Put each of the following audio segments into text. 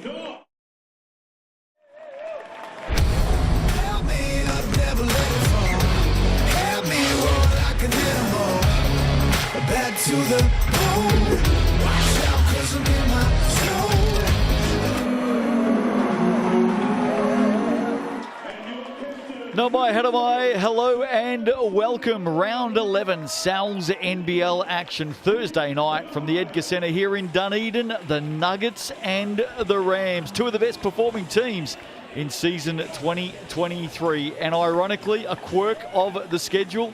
Back to the bone. Watch out, 'cause I'm in my zone. No mai, hada mai, hello and welcome. Round 11 Sal's NBL action Thursday night from the Edgar Centre here in Dunedin. The Nuggets and the Rams, two of the best performing teams in season 2023. And ironically, a quirk of the schedule,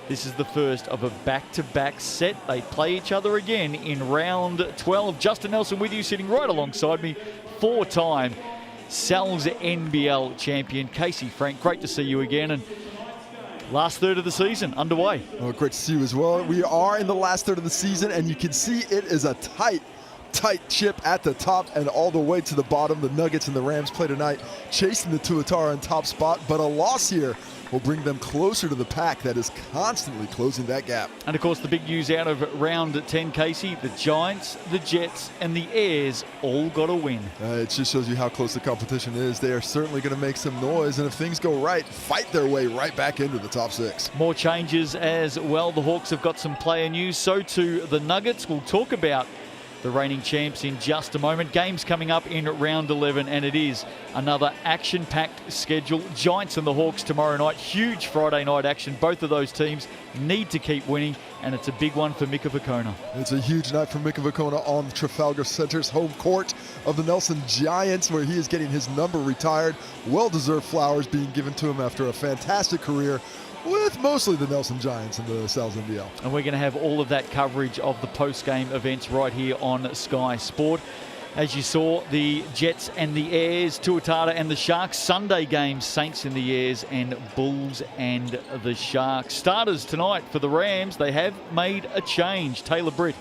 this is the first of a back-to-back set. They play each other again in round 12. Justin Nelson with you, sitting right alongside me, four-time Sal's NBL champion Casey Frank. Great to see you again, and last third of the season underway. Oh, great to see you as well. We are in the last third of the season, and you can see it is a tight ship at the top and all the way to the bottom. The Nuggets and the Rams play tonight, chasing the Tuatara in top spot, but a loss here will bring them closer to the pack that is constantly closing that gap. And of course, the big news out of round 10, Casey, the Giants, the Jets, and the Airs all got a win. It just shows you how close the competition is. They are certainly going to make some noise, and if things go right, fight their way right back into the top six. More changes as well. The Hawks have got some player news. So too the Nuggets. We'll talk about the reigning champs in just a moment. Games coming up in round 11, and it is another action-packed schedule. Giants and the Hawks tomorrow night. Huge Friday night action. Both of those teams need to keep winning, and it's a big one for Mika Vukona. It's a huge night for Mika Vukona on Trafalgar Centre's home court of the Nelson Giants, where he is getting his number retired. Well-deserved flowers being given to him after a fantastic career with mostly the Nelson Giants in the Sal's NBL. And we're going to have all of that coverage of the post-game events right here on Sky Sport. As you saw, the Jets and the Airs, Tuatara and the Sharks. Sunday games, Saints and the Airs and Bulls and the Sharks. Starters tonight for the Rams, they have made a change. Taylor Britt,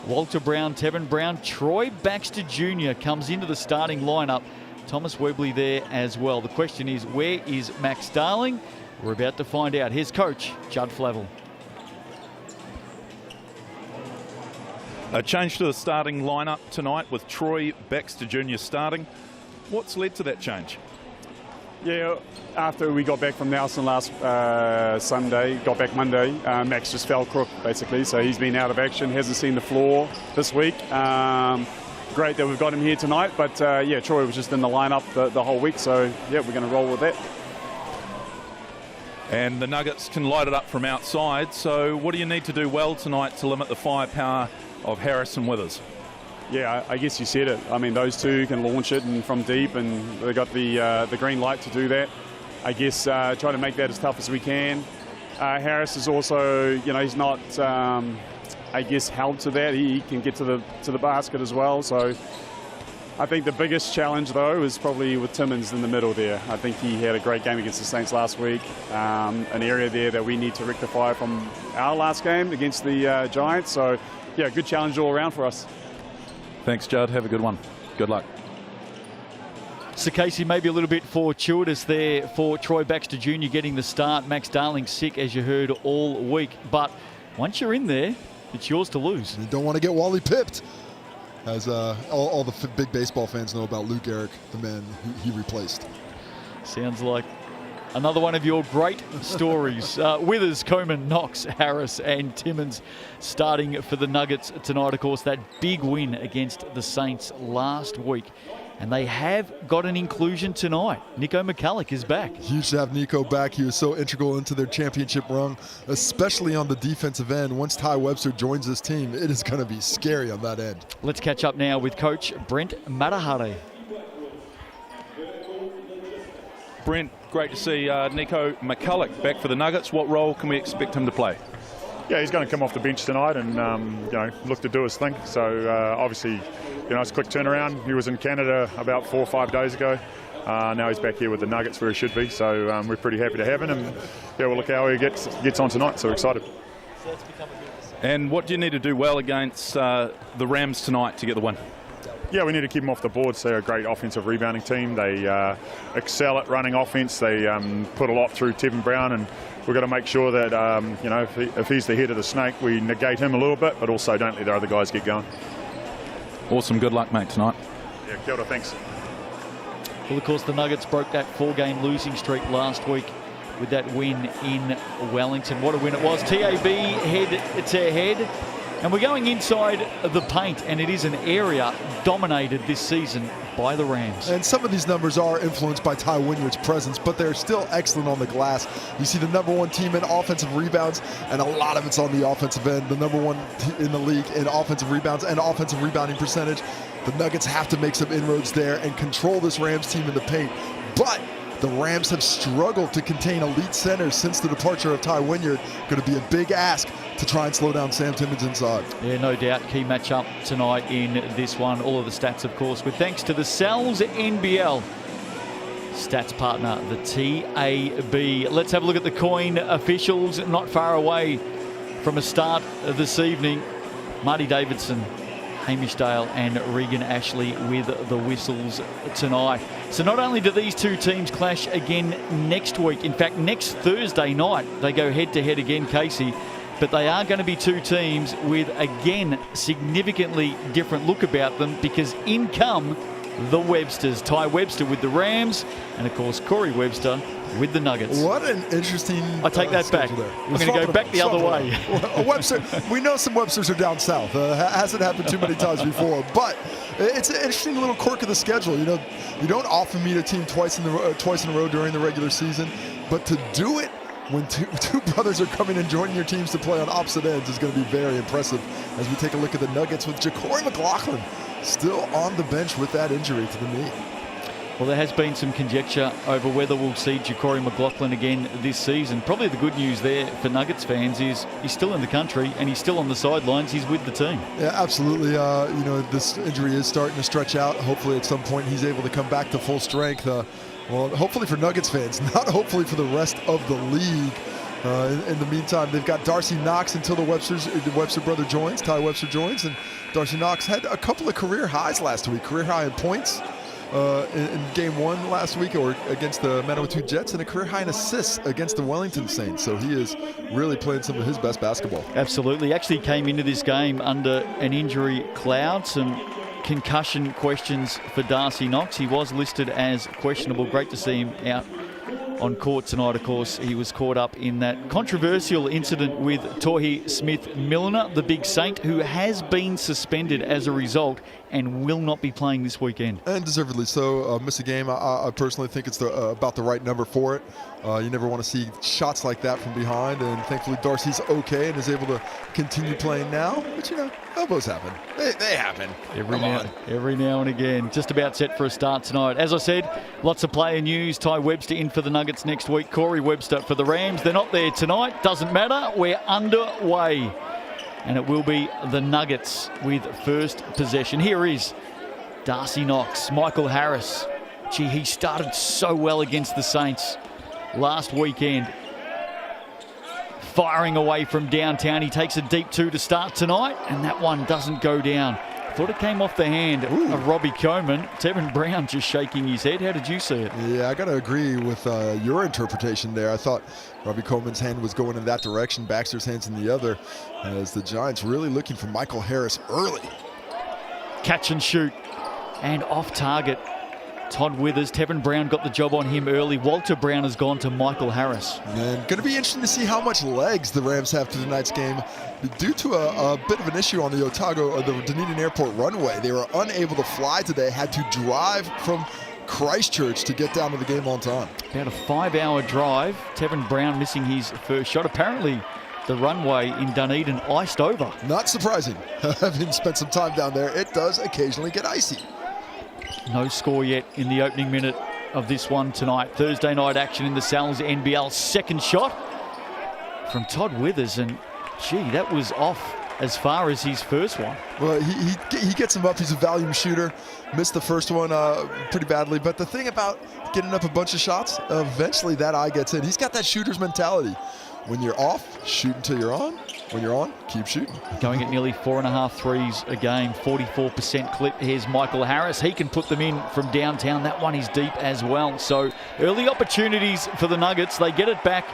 Walter Brown, Tevin Brown, Troy Baxter Jr. comes into the starting lineup. Thomas Webley there as well. The question is, where is Max Darling? We're about to find out. Here's coach Judd Flavel. A change to the starting lineup tonight with Troy Baxter Jr. starting. What's led to that change? Yeah, after we got back from Nelson last Sunday, got back Monday, Max just fell crook basically, so he's been out of action, hasn't seen the floor this week. Great that we've got him here tonight, but yeah, Troy was just in the lineup the whole week, so yeah, we're going to roll with that. And the Nuggets can light it up from outside, so what do you need to do well tonight to limit the firepower of Harris and Withers? Yeah, I guess you said it. I mean, those two can launch it and from deep, and they got the green light to do that. I guess try to make that as tough as we can. Harris is also, you know, he's not, I guess, held to that. He can get to the basket as well. So I think the biggest challenge, though, is probably with Timmins in the middle there. I think he had a great game against the Saints last week. An area there that we need to rectify from our last game against the Giants. So, yeah, good challenge all around for us. Thanks, Judd. Have a good one. Good luck. So, Casey, maybe a little bit fortuitous there for Troy Baxter Jr. getting the start. Max Darling sick, as you heard, all week. But once you're in there, it's yours to lose. You don't want to get Wally pipped. As all the big baseball fans know about Luke Gehrig, the man who he replaced. Sounds like another one of your great stories. Withers, Coleman, Knox, Harris and Timmins starting for the Nuggets tonight. Of course, that big win against the Saints last week. And they have got an inclusion tonight. Nico McCulloch is back. Huge to have Nico back. He was so integral into their championship run, especially on the defensive end. Once Ty Webster joins this team, it is going to be scary on that end. Let's catch up now with Coach Brent Matahare. Brent, great to see Nico McCulloch back for the Nuggets. What role can we expect him to play? Yeah, he's going to come off the bench tonight and you know, look to do his thing. So obviously, you know, it's a quick turnaround. He was in Canada about 4 or 5 days ago. Now he's back here with the Nuggets where he should be. So we're pretty happy to have him. And yeah, we'll look how he gets on tonight. So we're excited. And what do you need to do well against the Rams tonight to get the win? Yeah, we need to keep them off the board. So they're a great offensive rebounding team. They excel at running offense. They put a lot through Tevin Brown, and we've got to make sure that you know, if he's the head of the snake, we negate him a little bit, but also don't let the other guys get going. Awesome. Good luck, mate, tonight. Yeah, kia ora, thanks. Well, of course, the Nuggets broke that 4-game losing streak last week with that win in Wellington. What a win it was. TAB head-to-head. And we're going inside the paint, and it is an area dominated this season by the Rams. And some of these numbers are influenced by Ty Wynyard's presence, but they're still excellent on the glass. You see the #1 team in offensive rebounds, and a lot of it's on the offensive end. The #1 in the league in offensive rebounds and offensive rebounding percentage. The Nuggets have to make some inroads there and control this Rams team in the paint. But the Rams have struggled to contain elite centers since the departure of Ty Wynyard. Going to be a big ask to try and slow down Sam Timmons inside. Yeah, no doubt. Key matchup tonight in this one. All of the stats, of course, with thanks to the NZNBL stats partner, the TAB. Let's have a look at the coin officials. Not far away from a start this evening. Marty Davidson, Hamish Dale and Regan Ashley with the whistles tonight. So not only do these two teams clash again next week, in fact, next Thursday night, they go head-to-head again, Casey, but they are going to be two teams with, again, significantly different look about them because in come the Websters. Ty Webster with the Rams and, of course, Corey Webster with the Nuggets. What an interesting I take that back. there. I'm going to go back the other way. A Webster, we know some Websters are down south. Hasn't happened too many times before, but it's an interesting little quirk of the schedule. You know, you don't often meet a team twice in a row during the regular season, but to do it when two brothers are coming and joining your teams to play on opposite ends is going to be very impressive as we take a look at the Nuggets with Ja'Cory McLaughlin still on the bench with that injury to the knee. Well, there has been some conjecture over whether we'll see Ja'Cory McLaughlin again this season. Probably the good news there for Nuggets fans is he's still in the country and he's still on the sidelines. He's with the team. Yeah, absolutely. You know, this injury is starting to stretch out. Hopefully at some point he's able to come back to full strength. Well, hopefully for Nuggets fans, not hopefully for the rest of the league. In the meantime, they've got Darcy Knox until the Webster brother joins, Ty Webster joins, and Darcy Knox had a couple of career highs last week. Career high in points in game 1 last week or against the Manawatu Jets, and a career high in assists against the Wellington Saints. So he is really playing some of his best basketball. Absolutely. Actually came into this game under an injury cloud, some concussion questions for Darcy Knox. He was listed as questionable. Great to see him out on court tonight. Of course, he was caught up in that controversial incident with Tohi Smith-Milner, the big Saint, who has been suspended as a result and will not be playing this weekend. And deservedly so. Miss a game. I personally think it's about the right number for it. You never want to see shots like that from behind, and thankfully Darcy's okay and is able to continue playing now. But, you know, elbows happen. They happen. Every now and again. Just about set for a start tonight. As I said, lots of player news. Ty Webster in for the Nuggets next week. Corey Webster for the Rams. They're not there tonight. Doesn't matter. We're underway. And it will be the Nuggets with first possession. Here is Darcy Knox, Michael Harris. Gee, he started so well against the Saints last weekend. Firing away from downtown. He takes a deep 2 to start tonight, and that one doesn't go down. Thought it came off the hand of Robbie Coleman. Tevin Brown just shaking his head. How did you see it? Yeah, I got to agree with your interpretation there. I thought Robbie Coleman's hand was going in that direction, Baxter's hand's in the other, as the Giants really looking for Michael Harris early. Catch and shoot, and off target. Todd Withers, Tevin Brown got the job on him early. Walter Brown has gone to Michael Harris. And going to be interesting to see how much legs the Rams have for tonight's game. Due to a bit of an issue on the Otago, or the Dunedin Airport runway, they were unable to fly today, had to drive from Christchurch to get down to the game on time. About a 5-hour drive. Tevin Brown missing his first shot. Apparently, the runway in Dunedin iced over. Not surprising. Having spent some time down there, it does occasionally get icy. No score yet in the opening minute of this one tonight. Thursday night action in the NZNBL. Second shot from Todd Withers, and gee, that was off as far as his first one. Well, he gets him up. He's a volume shooter. Missed the first one pretty badly. But the thing about getting up a bunch of shots, eventually that eye gets in. He's got that shooter's mentality. When you're off, shoot until you're on. When you're on, keep shooting. Going at nearly 4.5 threes a game, 44% clip. Here's Michael Harris. He can put them in from downtown. That one is deep as well. So early opportunities for the Nuggets. They get it back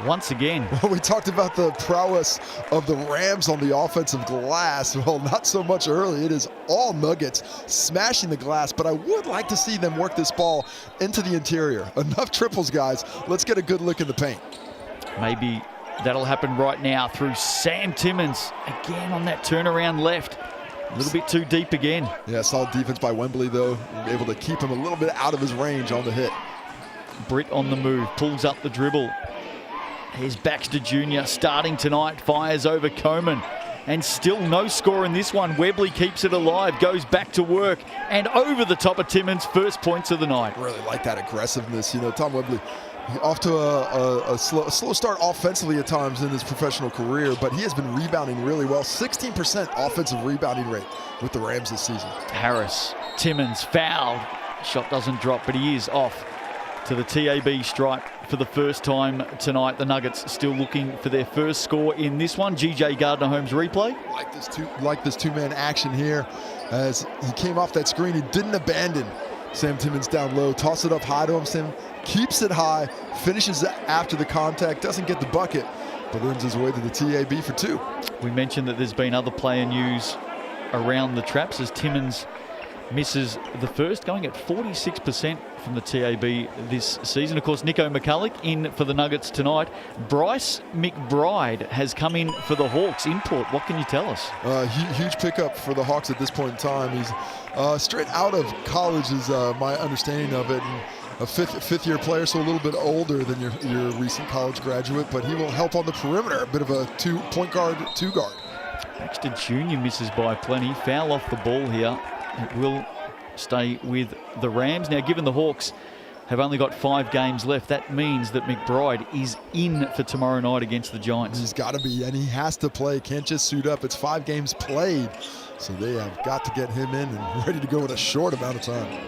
once again. Well, we talked about the prowess of the Rams on the offensive glass. Well, not so much early. It is all Nuggets smashing the glass, but I would like to see them work this ball into the interior. Enough triples, guys. Let's get a good look in the paint. Maybe that'll happen right now through Sam Timmins. Again on that turnaround left. A little bit too deep again. Yeah, solid defense by Wembley, though. Able to keep him a little bit out of his range on the hit. Britt on the move, pulls up the dribble. Here's Baxter Jr. starting tonight, fires over Coman. And still no score in this one. Webley keeps it alive, goes back to work, and over the top of Timmins, first points of the night. Really like that aggressiveness. You know, Tom Webley off to a slow start offensively at times in his professional career, but he has been rebounding really well. 16% offensive rebounding rate with the Rams this season. Harris, Timmins fouled. Shot doesn't drop, but he is off to the TAB stripe for the first time tonight. The Nuggets still looking for their first score in this one. GJ Gardner-Holmes replay. Like this two-man action here as he came off that screen. He didn't abandon Sam Timmins down low. Toss it up high to him. Sam keeps it high, finishes after the contact, doesn't get the bucket, but earns his way to the TAB for two. We mentioned that there's been other player news around the traps as Timmins misses the first, going at 46% from the TAB this season. Of course, Nico McCulloch in for the Nuggets tonight. Bryce McBride has come in for the Hawks. Import, what can you tell us? Huge pickup for the Hawks at this point in time. He's straight out of college is my understanding of it. And a fifth year player, so a little bit older than your recent college graduate, but he will help on the perimeter. A bit of a point guard, two guard. Baxter Jr. misses by plenty. Foul off the ball here. It will stay with the Rams. Now, given the Hawks have only got 5 games left, that means that McBride is in for tomorrow night against the Giants. He's got to be, and he has to play. Can't just suit up. It's 5 games played, so they have got to get him in and ready to go in a short amount of time.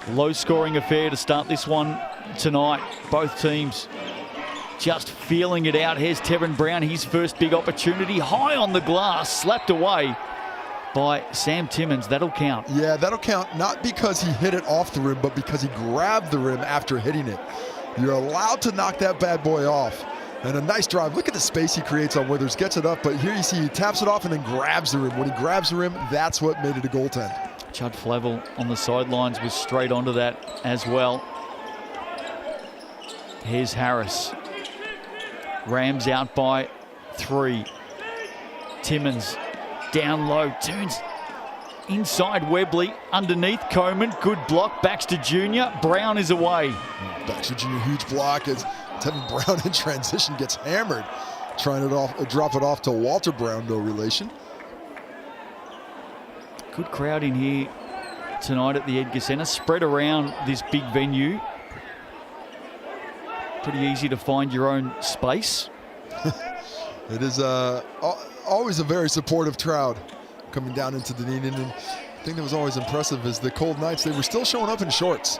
Low-scoring affair to start this one tonight. Both teams just feeling it out. Here's Tevin Brown, his first big opportunity. High on the glass, slapped away by Sam Timmins. That'll count. Yeah, that'll count, not because he hit it off the rim, but because he grabbed the rim after hitting it. You're allowed to knock that bad boy off. And a nice drive. Look at the space he creates on Withers. Gets it up, but here you see he taps it off and then grabs the rim. When he grabs the rim, that's what made it a goaltend. Chud Flavel on the sidelines was straight onto that as well. Here's Harris. Rams out by 3. Timmins down low, turns inside Webley, underneath Coman, good block, Baxter Jr., Brown is away. Baxter Jr., huge block as Tevin Brown in transition gets hammered. Trying to drop it off to Walter Brown, no relation. Good crowd in here tonight at the Edgar Centre, spread around this big venue. Pretty easy to find your own space. It is always a very supportive crowd coming down into Dunedin. And the thing that was always impressive is the cold nights, they were still showing up in shorts.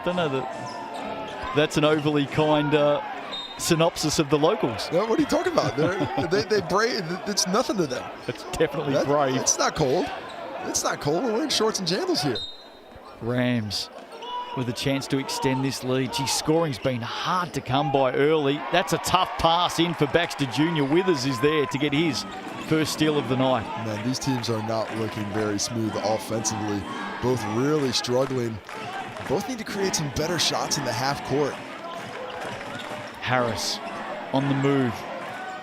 Don't know that that's an overly kind synopsis of the locals. What are you talking about? they brave. It's nothing to them. It's definitely brave. It's not cold. It's not cold. We're wearing shorts and jandals here. Rams with a chance to extend this lead. Gee, scoring's been hard to come by early. That's a tough pass in for Baxter Jr. Withers is there to get his first steal of the night. Man, these teams are not looking very smooth offensively. Both really struggling. Both need to create some better shots in the half court. Harris on the move.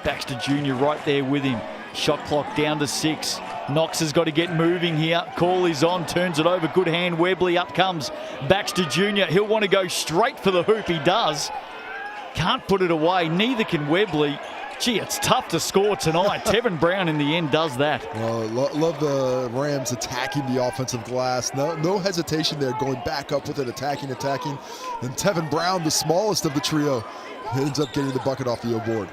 Baxter Jr. right there with him. Shot clock down to 6. Knox has got to get moving here. Call is on, turns it over. Good hand, Webley. Up comes Baxter Jr. He'll want to go straight for the hoop. He does. Can't put it away. Neither can Webley. Gee, it's tough to score tonight. Tevin Brown in the end does that. Well, love the Rams attacking the offensive glass. No hesitation there, going back up with it, attacking. Then Tevin Brown, the smallest of the trio, ends up getting the bucket off the board.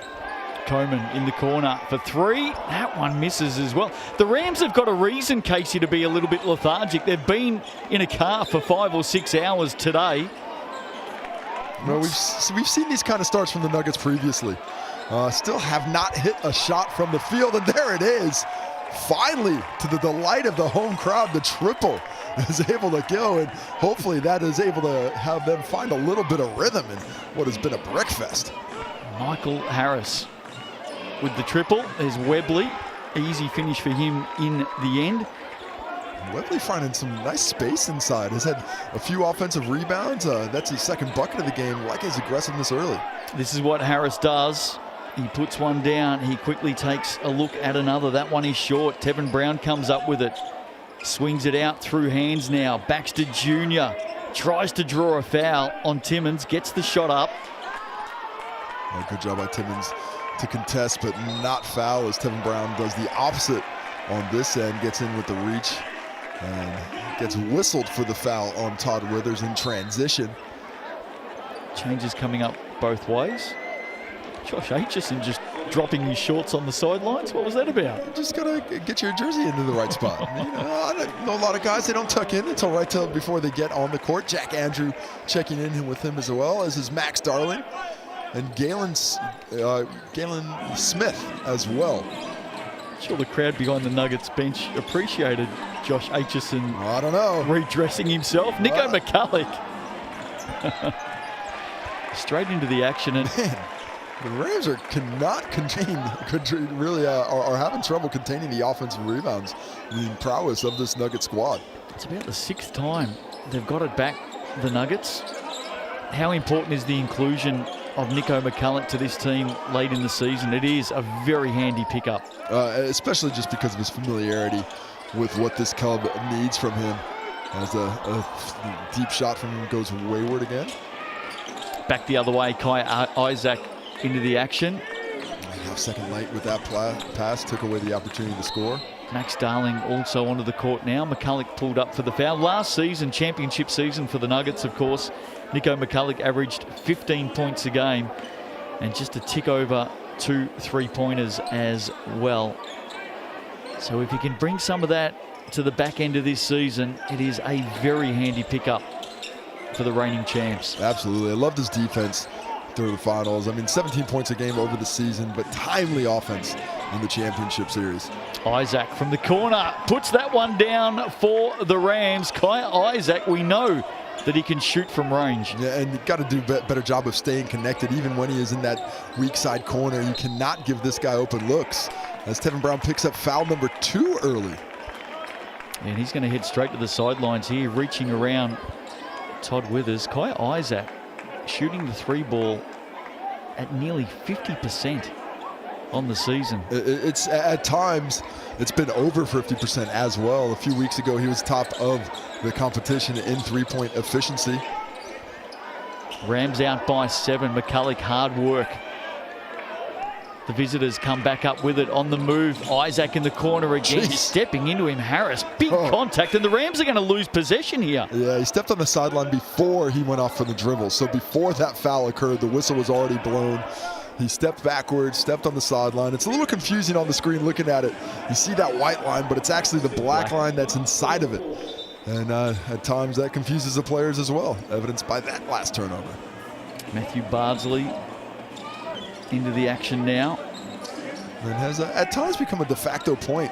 Coman in the corner for 3. That one misses as well. The Rams have got a reason, Casey, to be a little bit lethargic. They've been in a car for 5 or 6 hours today. Well, we've seen these kind of starts from the Nuggets previously. Still have not hit a shot from the field, and there it is. finally, to the delight of the home crowd, the triple is able to go, and hopefully that is able to have them find a little bit of rhythm in what has been a breakfast. Michael Harris with the triple. There's Webley. Easy finish for him in the end. Webley finding some nice space inside. Has had a few offensive rebounds. That's his second bucket of the game. Like his aggressiveness early. This is what Harris does. He puts one down. He quickly takes a look at another. That one is short. Tevin Brown comes up with it. Swings it out through hands now. Baxter Jr. tries to draw a foul on Timmins. Gets the shot up. Good job by Timmins to contest, but not foul, as Tevin Brown does the opposite on this end. Gets in with the reach and gets whistled for the foul on Todd Withers in transition. Changes coming up both ways. Josh Aitchison just dropping his shorts on the sidelines. What was that about? You just gotta get your jersey into the right spot. I know a lot of guys, they don't tuck in until right till before they get on the court. Jack Andrew checking in with him as well, as is Max Darling and Galen Smith as well. Sure, the crowd behind the Nuggets bench appreciated Josh Aitchison. I don't know. Redressing himself. Nico McCulloch. Straight into the action. And man, the Rams cannot contain, really are having trouble containing the offensive rebounds. The prowess of this Nugget squad. It's about the 6th time they've got it back, the Nuggets. How important is the inclusion of Nico McCulloch to this team late in the season? It is a very handy pickup. Especially just because of his familiarity with what this club needs from him. As a deep shot from him goes wayward again. Back the other way, Kai Isaac into the action. Half second late with that pass, took away the opportunity to score. Max Darling also onto the court now. McCulloch pulled up for the foul. Last season, championship season for the Nuggets, of course, Nico McCulloch averaged 15 points a game and just a tick over 2 3-pointers as well. So if you can bring some of that to the back end of this season, it is a very handy pickup for the reigning champs. Absolutely. I love this defense through the finals. I mean, 17 points a game over the season, but timely offense in the championship series. Isaac from the corner puts that one down for the Rams. Kai Isaac, we know that he can shoot from range. Yeah, and you've got to do a better job of staying connected even when he is in that weak side corner. You cannot give this guy open looks, as Tevin Brown picks up foul number 2 early. And he's going to head straight to the sidelines here, reaching around Todd Withers. Kai Isaac shooting the 3 ball at nearly 50% on the season. It's at times it's been over 50% as well. A few weeks ago he was top of the competition in 3-point efficiency. Rams out by 7. McCulloch, hard work. The visitors come back up with it on the move. Isaac in the corner again. Jeez. Stepping into him. Harris, big contact, and the Rams are going to lose possession here. Yeah, he stepped on the sideline before he went off for the dribble. So before that foul occurred, the whistle was already blown. He stepped backwards, stepped on the sideline. It's a little confusing on the screen looking at it. You see that white line, but it's actually the black line that's inside of it. And at times that confuses the players as well, evidenced by that last turnover. Matthew Bardsley into the action now. And has at times become a de facto point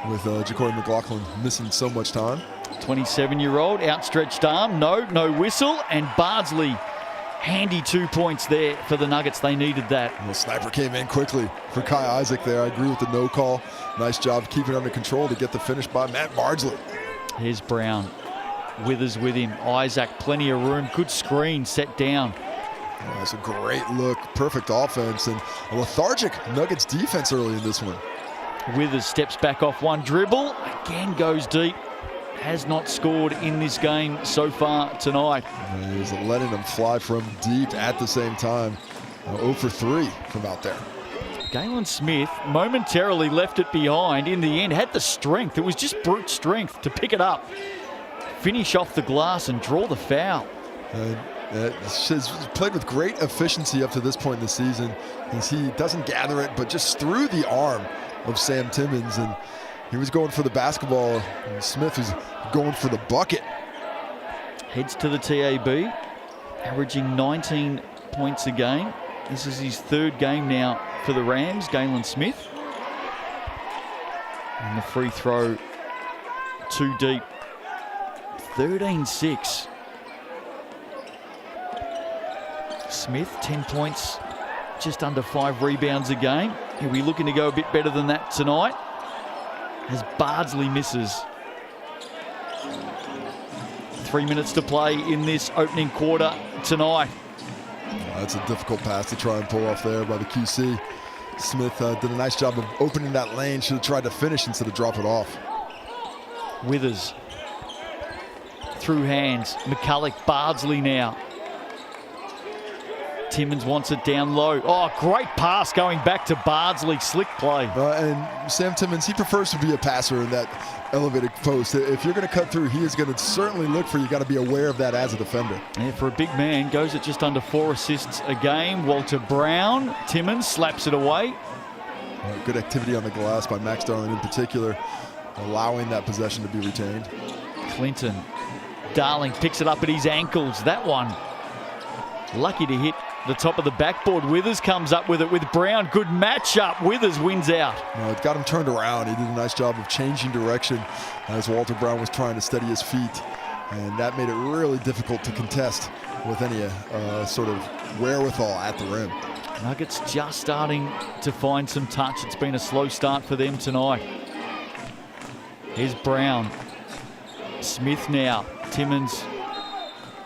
with Ja'Cory McLaughlin missing so much time. 27-year-old, outstretched arm, no whistle, and Bardsley, handy 2 points there for the Nuggets. They needed that. Well, sniper came in quickly for Kai Isaac there. I agree with the no call. Nice job keeping it under control to get the finish by Matt Bardsley. Here's Brown. Withers with him. Isaac, plenty of room. Good screen set down. Oh, that's a great look. Perfect offense and a lethargic Nuggets defense early in this one. Withers steps back off one dribble. Again goes deep. Has not scored in this game so far tonight. He's letting them fly from deep at the same time. 0 for 3 from out there. Galen Smith momentarily left it behind. In the end, had the strength. It was just brute strength to pick it up, finish off the glass and draw the foul. He's played with great efficiency up to this point in the season. As he doesn't gather it, but just through the arm of Sam Timmins. And he was going for the basketball, and Smith was going for the bucket. Heads to the TAB, averaging 19 points a game. This is his 3rd game now for the Rams, Galen Smith. And the free throw too deep. 13-6. Smith, 10 points, just under 5 rebounds a game. He'll be looking to go a bit better than that tonight, as Bardsley misses. 3 minutes to play in this opening quarter tonight. That's a difficult pass to try and pull off there by the QC. Smith did a nice job of opening that lane. Should have tried to finish instead of drop it off. Withers through hands. McCulloch, Bardsley now. Timmins wants it down low. Oh, great pass going back to Bardsley. Slick play. And Sam Timmins, he prefers to be a passer in that elevated post. If you're going to cut through, he is going to certainly look for you. Got to be aware of that as a defender. Yeah, for a big man, goes at just under 4 assists a game. Walter Brown, Timmins slaps it away. Good activity on the glass by Max Darling in particular, allowing that possession to be retained. Clinton, Darling picks it up at his ankles. That one, lucky to hit the top of the backboard. Withers comes up with it with Brown. Good matchup. Withers wins out. It got him turned around. He did a nice job of changing direction as Walter Brown was trying to steady his feet. And that made it really difficult to contest with any sort of wherewithal at the rim. Nuggets just starting to find some touch. It's been a slow start for them tonight. Here's Brown. Smith now. Timmins,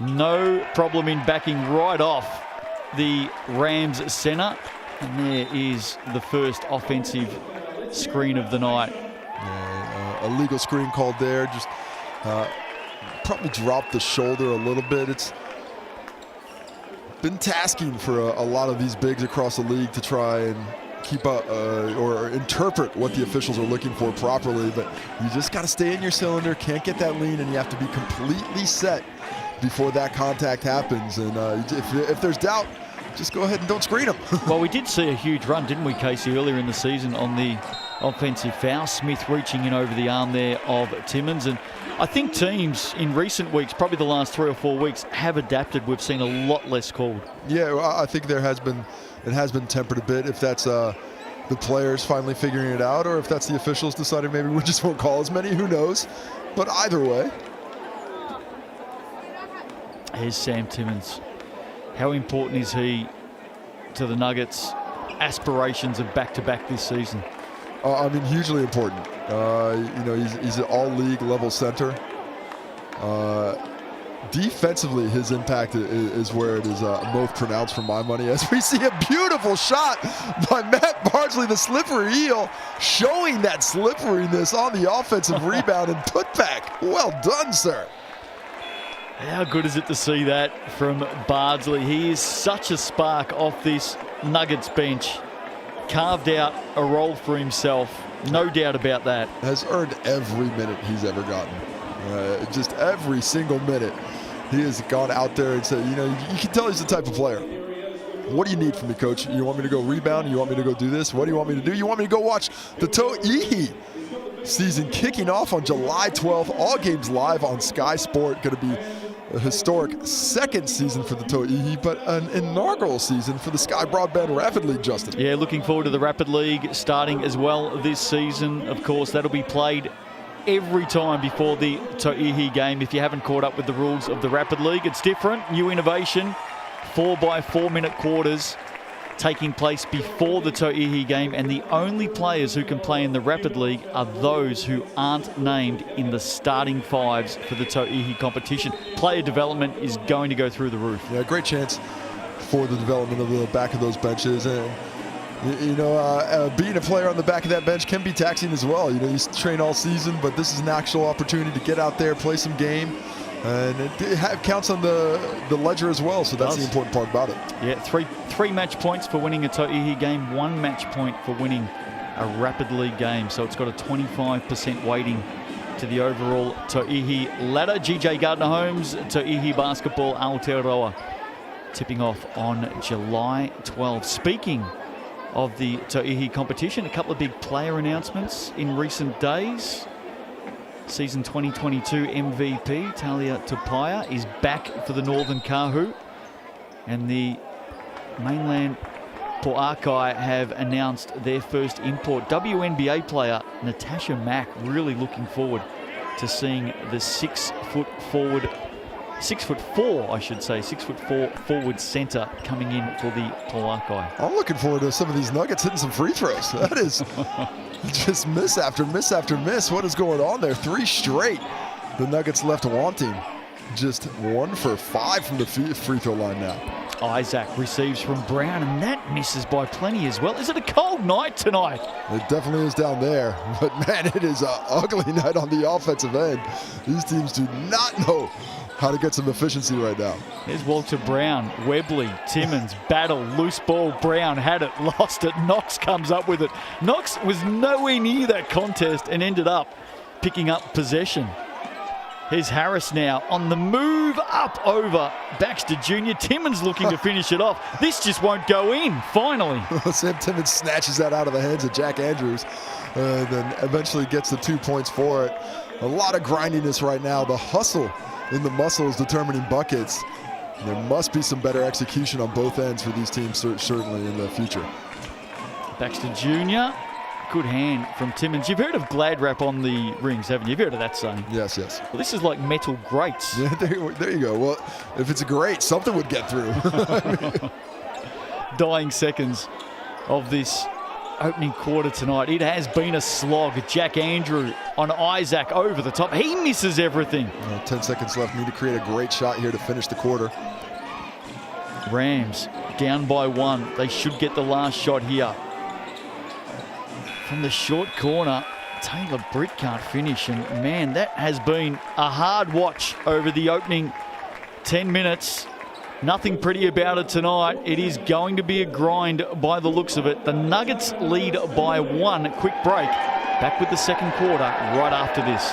no problem in backing right off the Rams center. And there is the first offensive screen of the night. Yeah, a legal screen called there. Just probably dropped the shoulder a little bit. It's been tasking for a lot of these bigs across the league to try and keep up or interpret what the officials are looking for properly, but you just got to stay in your cylinder, can't get that lean, and you have to be completely set before that contact happens. And if there's doubt, just go ahead and don't screen them. Well, we did see a huge run, didn't we, Casey, earlier in the season on the offensive foul. Smith reaching in over the arm there of Timmins. And I think teams in recent weeks, probably the last 3 or 4 weeks, have adapted. We've seen a lot less called. Yeah, I think it has been tempered a bit. If that's the players finally figuring it out, or if that's the officials deciding maybe we just won't call as many, who knows. But either way. Here's Sam Timmins. How important is he to the Nuggets' aspirations of back-to-back this season? I mean, hugely important. He's an all-league level center. Defensively, his impact is where it is most pronounced for my money, as we see a beautiful shot by Matt Bardsley, the slippery eel, showing that slipperiness on the offensive rebound and putback. Well done, sir. How good is it to see that from Bardsley? He is such a spark off this Nuggets bench. Carved out a role for himself, no doubt about that. Has earned every minute he's ever gotten. Just every single minute. He has gone out there and said, you can tell he's the type of player. What do you need from me, coach? You want me to go rebound? You want me to go do this? What do you want me to do? You want me to go watch the To'ihi season kicking off on July 12th. All games live on Sky Sport. Going to be a historic second season for the To'ihi, but an inaugural season for the Sky Broadband Rapid League, Justin. Yeah, looking forward to the Rapid League starting as well this season. Of course, that'll be played every time before the To'ihi game. If you haven't caught up with the rules of the Rapid League, it's different. New innovation, 4x4 minute quarters taking place before the To'ihi game, and the only players who can play in the Rapid League are those who aren't named in the starting fives for the To'ihi competition. Player development is going to go through the roof. Yeah, great chance for the development of the back of those benches. And being a player on the back of that bench can be taxing as well. You train all season, but this is an actual opportunity to get out there, play some game, and it counts on the ledger as well. So that's the important part about it. Yeah, three match points for winning a To'ihi game, 1 match point for winning a Rapid League game. So it's got a 25% weighting to the overall To'ihi ladder. GJ Gardner-Holmes, To'ihi Basketball Aotearoa, tipping off on July 12th. Speaking of the To'ihi competition, a couple of big player announcements in recent days. Season 2022 MVP Talia Tupaia is back for the Northern Kahu, and the mainland Port Archive have announced their first import. WNBA player Natasha Mack really looking forward to seeing the 6'4", I should say, 6'4" forward centre coming in for the Port Archive. I'm looking forward to some of these Nuggets hitting some free throws. That is just miss after miss after miss. What is going on there? 3 straight. The Nuggets left wanting. Just 1 for 5 from the free throw line now. Isaac receives from Brown, and that misses by plenty as well. Is it a cold night tonight? It definitely is down there, but man, it is an ugly night on the offensive end. These teams do not know how to get some efficiency right now. There's Walter Brown, Webley, Timmins, battle, loose ball, Brown had it, lost it, Knox comes up with it. Knox was nowhere near that contest and ended up picking up possession. Here's Harris now on the move up over Baxter Jr. Timmins looking to finish it off. This just won't go in, finally. Sam Timmins snatches that out of the hands of Jack Andrews, then eventually gets the 2 points for it. A lot of grindiness right now. The hustle in the muscle is determining buckets. There must be some better execution on both ends for these teams, certainly in the future. Baxter Jr., good hand from Timmins. You've heard of Glad Wrap on the rings, haven't you? You've heard of that saying? Yes, yes. Well, this is like metal grates. Yeah, there you go. Well, if it's a grate, something would get through. Dying seconds of this opening quarter tonight. It has been a slog. Jack Andrew on Isaac over the top. He misses everything. 10 seconds left. Need to create a great shot here to finish the quarter. Rams down by 1. They should get the last shot here. From the short corner, Taylor Britt can't finish, and man, that has been a hard watch over the opening 10 minutes. Nothing pretty about it tonight. It is going to be a grind by the looks of it. The Nuggets lead by 1. Quick break. Back with the second quarter right after this.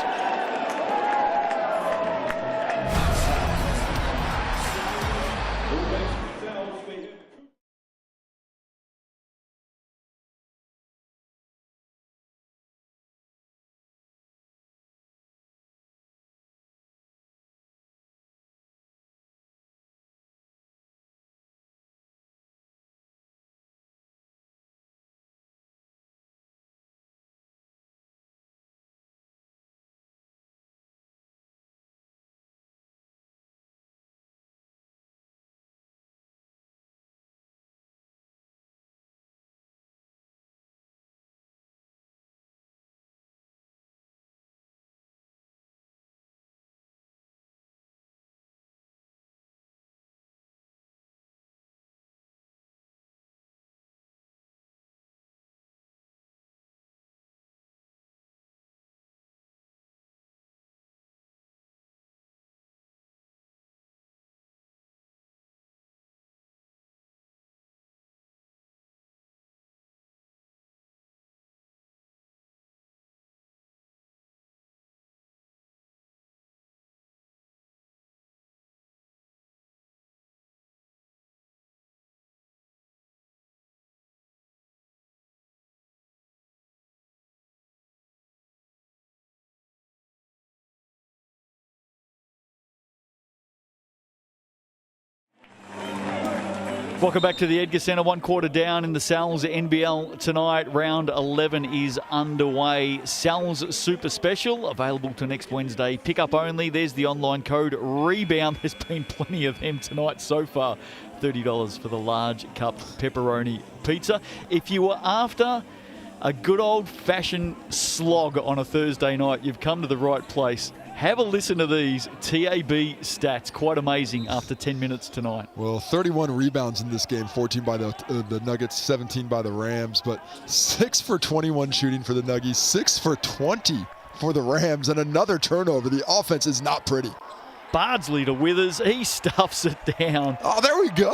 Welcome back to the Edgar Centre. 1 quarter down in the Sal's NBL tonight. Round 11 is underway. Sal's Super Special, available to next Wednesday. Pick up only. There's the online code REBOUND. There's been plenty of them tonight so far. $30 for the large cup pepperoni pizza. If you were after a good old-fashioned slog on a Thursday night, you've come to the right place. Have a listen to these TAB stats. Quite amazing after 10 minutes tonight. Well, 31 rebounds in this game, 14 by the Nuggets, 17 by the Rams, but 6 for 21 shooting for the Nuggies, 6 for 20 for the Rams, and another turnover. The offense is not pretty. Bardsley to Withers. He stuffs it down. Oh, there we go.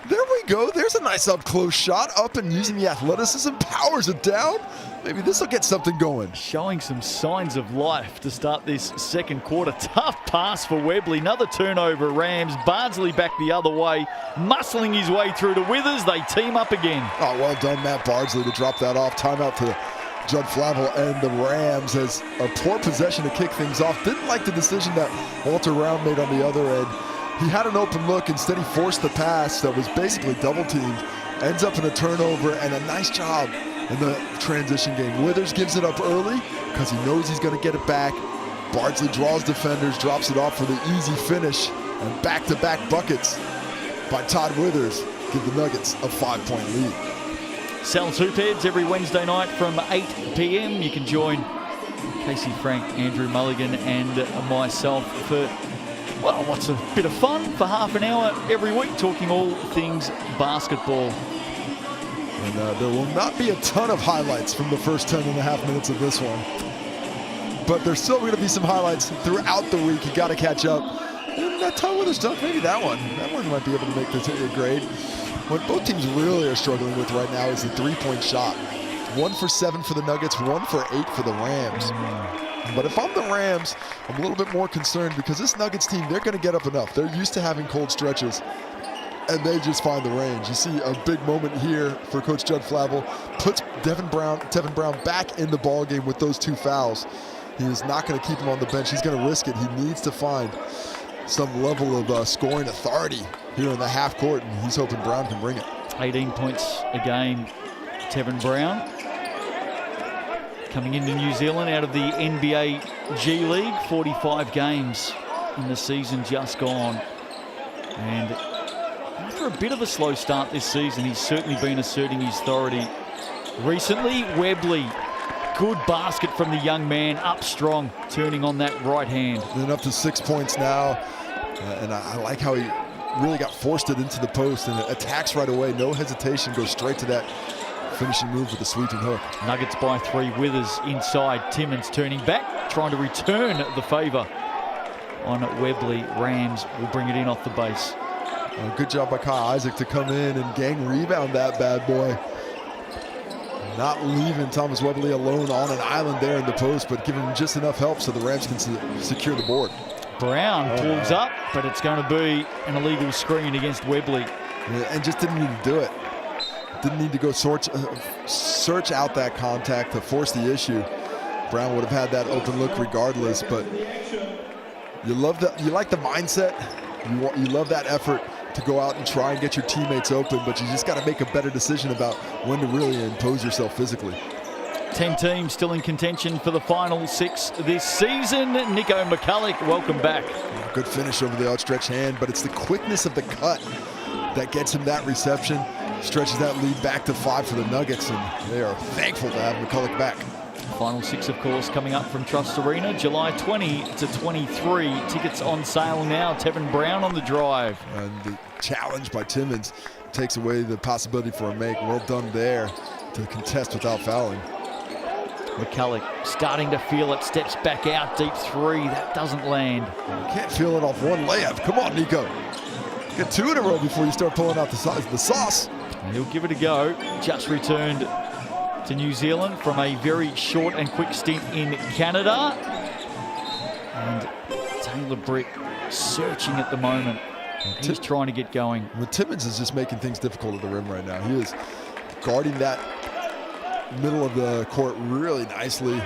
There we go. There's a nice up-close shot. Up and using the athleticism, powers it down. Maybe this will get something going. Showing some signs of life to start this second quarter. Tough pass for Webley. Another turnover, Rams. Bardsley back the other way, muscling his way through to Withers. They team up again. Oh, well done, Matt Bardsley, to drop that off. Timeout to Judd Flavel and the Rams as a poor possession to kick things off. Didn't like the decision that Walter Round made on the other end. He had an open look. Instead, he forced the pass that was basically double-teamed ends up in a turnover, and a nice job in the transition game. Withers gives it up early because he knows he's going to get it back. Bardsley draws defenders, drops it off for the easy finish, and back-to-back buckets by Todd Withers give the Nuggets a 5-point lead. Sal's Hoop Heads every Wednesday night from 8 p.m. You can join Casey Frank, Andrew Mulligan, and myself for, well, what's a bit of fun for half an hour every week, talking all things basketball. And there will not be a ton of highlights from the first 10.5 minutes of this one. But there's still going to be some highlights throughout the week. You got to catch up. And that Todd Withers dunk, maybe that one might be able to make the grade. What both teams really are struggling with right now is the three-point shot. 1 for 7 for the Nuggets, 1 for 8 for the Rams. But if I'm the Rams, I'm a little bit more concerned because this Nuggets team, they're going to get up enough. They're used to having cold stretches, and they just find the range. You see a big moment here for Coach Judd Flavel. Puts Tevin Brown back in the ball game with those 2 fouls. He is not going to keep him on the bench. He's going to risk it. He needs to find some level of scoring authority here in the half court, and he's hoping Brown can bring it. 18 points a game, Tevin Brown. Coming into New Zealand out of the NBA G League, 45 games in the season just gone. And after a bit of a slow start this season, he's certainly been asserting his authority. Recently, Webley, good basket from the young man, up strong, turning on that right hand. Then up to 6 points now, and I like how he really got forced it into the post and attacks right away, no hesitation, goes straight to that finishing move with the sweeping hook. Nuggets by 3, Withers inside, Timmins turning back, trying to return the favour on Webley. Rams will bring it in off the base. Good job by Kyle Isaac to come in and gang rebound that bad boy. Not leaving Thomas Webley alone on an island there in the post, but giving him just enough help so the Rams can secure the board. Brown pulls up, but it's going to be an illegal screen against Webley. Yeah, and just didn't need to do it. Didn't need to go search out that contact to force the issue. Brown would have had that open look regardless, but you like the mindset. You love that effort to go out and try and get your teammates open, but you just got to make a better decision about when to really impose yourself physically. 10 teams still in contention for the final 6 this season. Nico McCulloch, welcome back. Good finish over the outstretched hand, but it's the quickness of the cut that gets him that reception, stretches that lead back to 5 for the Nuggets, and they are thankful to have McCulloch back. Final 6, of course, coming up from Trust Arena, July 20 to 23. Tickets on sale now. Tevin Brown on the drive. And the challenge by Timmins takes away the possibility for a make. Well done there to contest without fouling. McCulloch starting to feel it, steps back out, deep 3. That doesn't land. Can't feel it off one layup. Come on, Nico. Get 2 in a row before you start pulling out the sauce. He'll give it a go. Just returned to New Zealand from a very short and quick stint in Canada. And Taylor Britt searching at the moment. He's trying to get going. Well, Timmins is just making things difficult at the rim right now. He is guarding that middle of the court really nicely.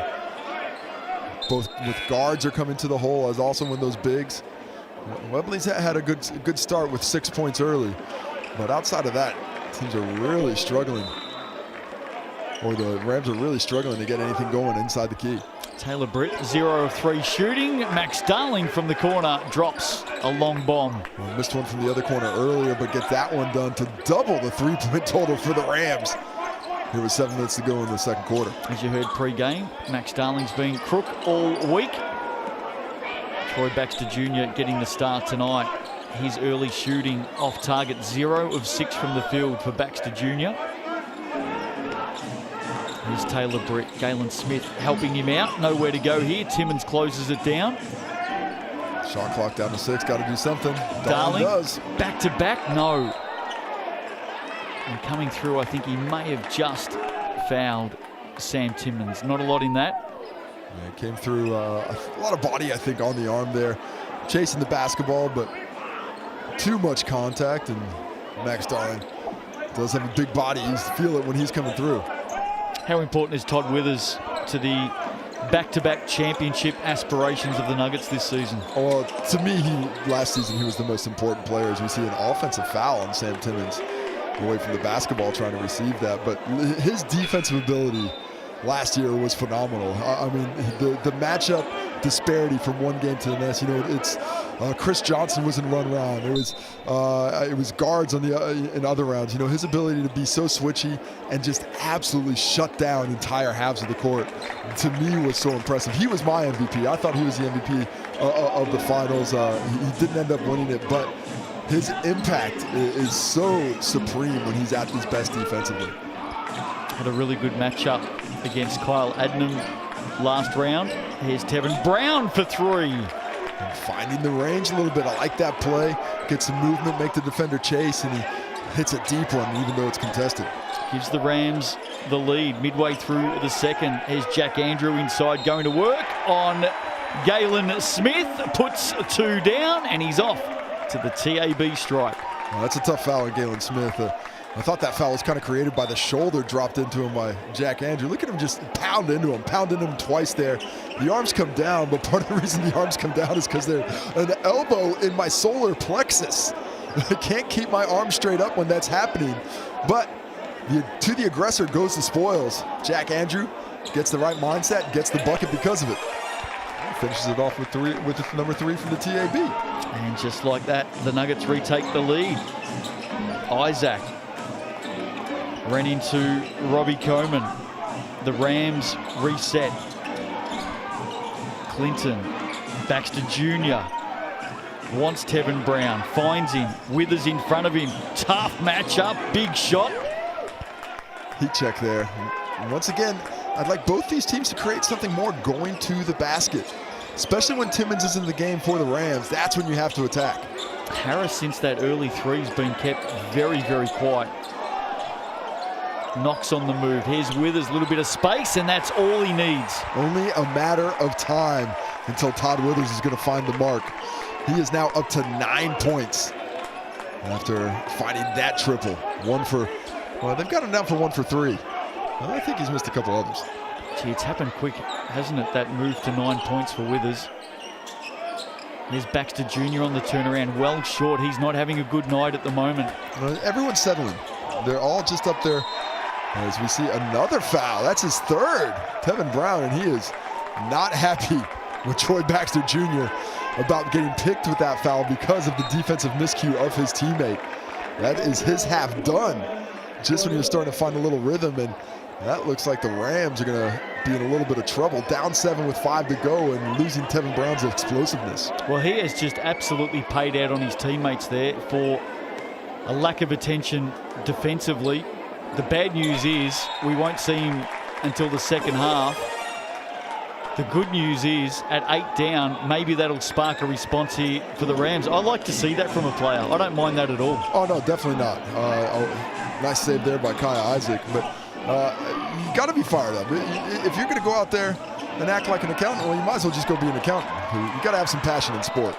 Both with guards are coming to the hole, as also when those bigs. Webley's had a good start with 6 points early, but outside of that, teams are really struggling, or the Rams are really struggling to get anything going inside the key. Taylor Britt, 0 of 3 shooting. Max Darling from the corner drops a long bomb. Well, missed one from the other corner earlier, but get that one done to double the 3-point total for the Rams. Here was 7 minutes to go in the second quarter. As you heard pre-game, Max Darling's been crook all week. Troy Baxter Jr. getting the start tonight. His early shooting off target, 0 of 6 from the field for Baxter Jr. Here's Taylor Britt, Galen Smith helping him out. Nowhere to go here. Timmins closes it down. Shot clock down to 6, got to do something. Darling does. Back to back, no. And coming through, I think he may have just fouled Sam Timmins. Not a lot in that. Yeah, came through a lot of body, I think, on the arm there. Chasing the basketball, but too much contact, and Max Darling does have a big body. You feel it when he's coming through. How important is Todd Withers to the back-to-back championship aspirations of the Nuggets this season? Well, to me, last season he was the most important player, as we see an offensive foul on Sam Timmins. away from the basketball trying to receive that. But his defensive ability last year was phenomenal. I mean, the matchup disparity from one game to the next. You know, it's Chris Johnson was in run round. It was guards on in other rounds. You know, his ability to be so switchy and just absolutely shut down entire halves of the court, to me, was so impressive. He was my MVP. I thought he was the MVP of the finals. He didn't end up winning it, but his impact is so supreme when he's at his best defensively. Had a really good matchup against Kyle Adnam last round. Here's Tevin Brown for three. And finding the range a little bit. I like that play. Get some movement, make the defender chase, and he hits a deep one even though it's contested. Gives the Rams the lead midway through the second. Here's Jack Andrew inside, going to work on Galen Smith. Puts two down, and he's off to the TAB strike. Well, that's a tough foul on Galen Smith. I thought that foul was kind of created by the shoulder dropped into him by Jack Andrew. Look at him just pound into him twice there. The arms come down, but part of the reason the arms come down is because they're an elbow in my solar plexus. I can't keep my arm straight up when that's happening. But to the aggressor goes the spoils. Jack Andrew gets the right mindset, gets the bucket because of it. And finishes it off with number 3 from the TAB. And just like that, the Nuggets retake the lead. Isaac ran into Robbie Coleman. The Rams reset. Clinton, Baxter Jr. wants Tevin Brown, finds him, Withers in front of him. Tough matchup, big shot. Heat check there. And once again, I'd like both these teams to create something more going to the basket, especially when Timmons is in the game for the Rams. That's when you have to attack. Harris, since that early three, has been kept very, very quiet. Knox on the move. Here's Withers, a little bit of space, and that's all he needs. Only a matter of time until Todd Withers is going to find the mark. He is now up to 9 points after finding that triple. Well, they've got him down for 1 for 3. Well, I think he's missed a couple others. Gee, it's happened quick, hasn't it, that move to 9 points for Withers. There's Baxter Jr. on the turnaround, well short. He's not having a good night at the moment. Everyone's settling. They're all just up there. As we see another foul, that's his third. Tevin Brown, and he is not happy with Troy Baxter Jr. about getting picked with that foul because of the defensive miscue of his teammate. That is his half done, just when he was starting to find a little rhythm, and that looks like the Rams are going to be in a little bit of trouble. Down 7 with 5 to go and losing Tevin Brown's explosiveness. Well, he has just absolutely paid out on his teammates there for a lack of attention defensively. The bad news is we won't see him until the second half. The good news is at 8 down, maybe that'll spark a response here for the Rams. I like to see that from a player. I don't mind that at all. Oh, no, definitely not. Nice save there by Kai Isaac, but you got to be fired up. If you're going to go out there and act like an accountant, well, you might as well just go be an accountant. You got to have some passion in sport.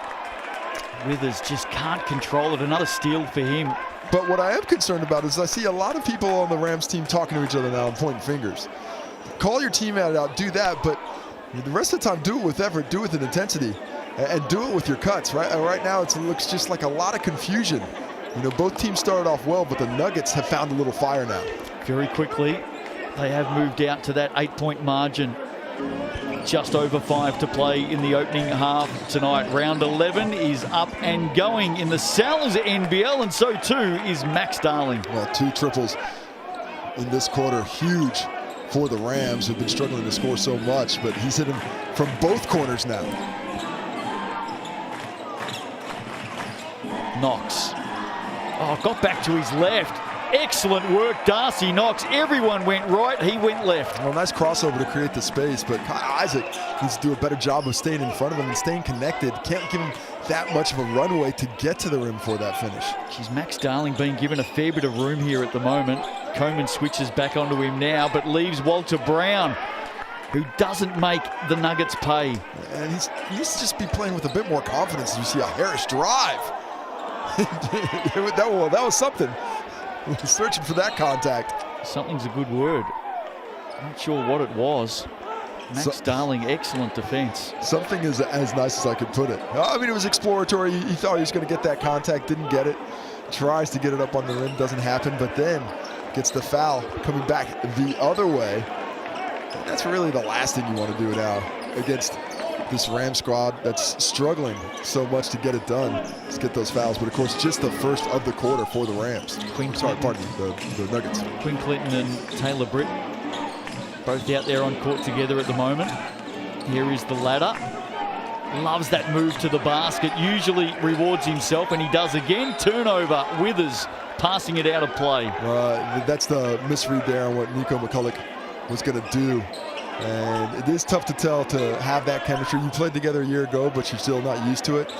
Withers just can't control it. Another steal for him. But what I am concerned about is I see a lot of people on the Rams team talking to each other now and pointing fingers. Call your teammate out, do that, but the rest of the time, do it with effort, do it with intensity, and do it with your cuts. Right now, it looks just like a lot of confusion. You know, both teams started off well, but the Nuggets have found a little fire now. Very quickly, they have moved out to that 8-point margin. Just over 5 to play in the opening half tonight. Round 11 is up and going in the Sal's NBL, and so too is Max Darling. Well, 2 triples in this quarter, huge for the Rams, who've been struggling to score so much, but he's hit him from both corners now. Knox. Oh, got back to his left. Excellent work, Darcy Knox. Everyone went right, he went left. Well, nice crossover to create the space, but Kai Isaac needs to do a better job of staying in front of him and staying connected. Can't give him that much of a runway to get to the rim for that finish. Geez, Max Darling being given a fair bit of room here at the moment. Coleman switches back onto him now, but leaves Walter Brown, who doesn't make the Nuggets pay. And he needs to just be playing with a bit more confidence as you see a Harris drive. that was something. Searching for that contact. Something's a good word. Not sure what it was. Max Darling, excellent defense. Something is as nice as I could put it. I mean, it was exploratory. He thought he was going to get that contact, didn't get it. tries to get it up on the rim, doesn't happen, but then gets the foul coming back the other way. And that's really the last thing you want to do now against this Ram squad that's struggling so much to get it done. Let's get those fouls, but of course just the first of the quarter for the Rams. Pardon me, the Nuggets. Quinn Clinton and Taylor Britt both out there on court together at the moment. Here is the ladder. Loves that move to the basket, usually rewards himself, and he does again. Turnover, Withers passing it out of play. That's the misread there on what Nico McCulloch was going to do. And it is tough to tell to have that chemistry. You played together a year ago, but you're still not used to it.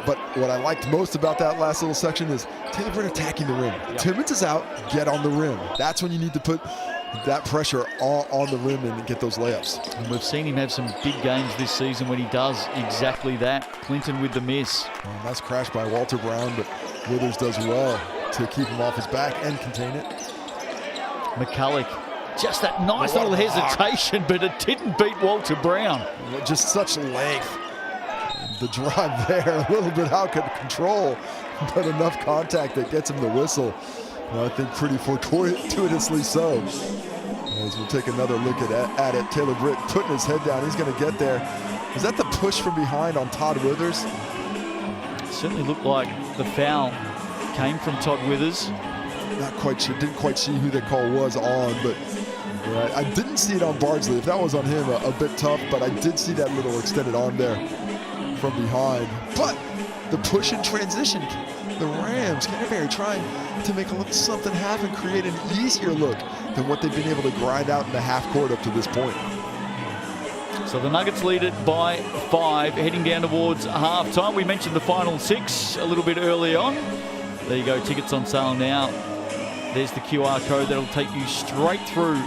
But what I liked most about that last little section is Taylor Britt attacking the rim. Yep. Timmons is out, get on the rim. That's when you need to put that pressure on the rim and get those layups. And we've seen him have some big games this season when he does exactly that. Clinton with the miss. Nice crash by Walter Brown, but Withers does well to keep him off his back and contain it. McCulloch, just that nice little hesitation, but it didn't beat Walter Brown. Just such length. The drive there, a little bit out of control, but enough contact that gets him the whistle. I think pretty fortuitously so. As we'll take another look at it, Taylor Britt putting his head down. He's going to get there. Is that the push from behind on Todd Withers? It certainly looked like the foul came from Todd Withers. Not quite sure. Didn't quite see who the call was on, but yeah, I didn't see it on Bardsley. If that was on him, a bit tough, but I did see that little extended arm there from behind. But the push and transition, the Rams, Canterbury trying to make a little something happen, create an easier look than what they've been able to grind out in the half court up to this point. So the Nuggets lead it by 5, heading down towards halftime. We mentioned the final 6 a little bit early on. There you go, tickets on sale now. There's the QR code that'll take you straight through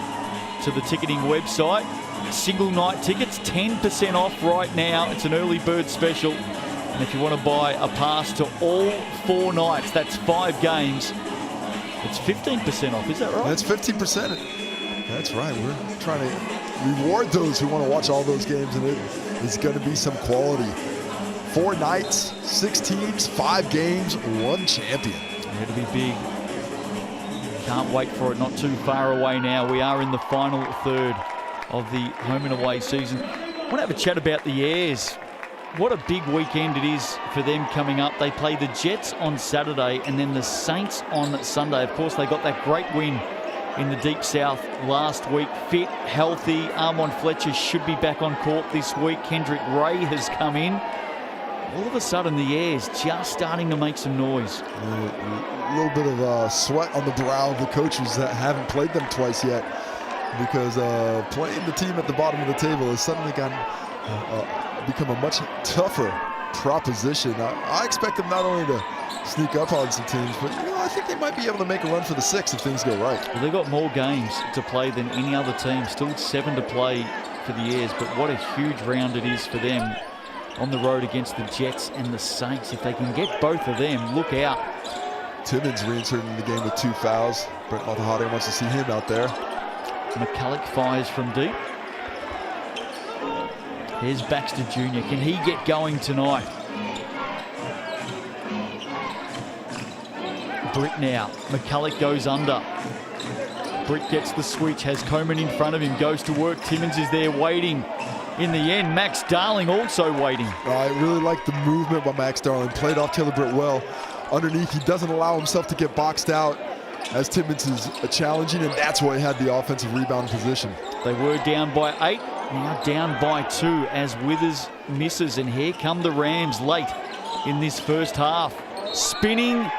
to the ticketing website. Single night tickets, 10% off right now. It's an early bird special. And if you want to buy a pass to all 4 nights, that's 5 games, it's 15% off. Is that right? That's 15%. That's right. We're trying to reward those who want to watch all those games, and it is going to be some quality. 4 nights, 6 teams, 5 games, 1 champion. It'll be big. Can't wait for it. Not too far away now. We are in the final third of the home and away season. I want to have a chat about the Airs. What a big weekend it is for them coming up. They play the Jets on Saturday and then the Saints on Sunday. Of course, they got that great win in the Deep South last week. Fit, healthy. Armon Fletcher should be back on court this week. Kendrick Ray has come in. All of a sudden, the Airs just starting to make some noise. A little bit of sweat on the brow of the coaches that haven't played them twice yet, because playing the team at the bottom of the table has suddenly become a much tougher proposition. I expect them not only to sneak up on some teams, but I think they might be able to make a run for the 6 if things go right. Well, they've got more games to play than any other team. Still 7 to play for the Airs, but what a huge round it is for them on the road against the Jets and the Saints. If they can get both of them, look out. Timmons reinserted in the game with 2 fouls. Brent Matahari wants to see him out there. McCulloch fires from deep. Here's Baxter Jr. Can he get going tonight? Britt now. McCulloch goes under. Britt gets the switch, has Coleman in front of him, goes to work. Timmons is there waiting. In the end, Max Darling also waiting. I really like the movement by Max Darling. Played off Taylor Britt well. Underneath, he doesn't allow himself to get boxed out as Timmons is challenging, and that's why he had the offensive rebound position. They were down by 8, now down by 2 as Withers misses, and here come the Rams late in this first half. Spinning,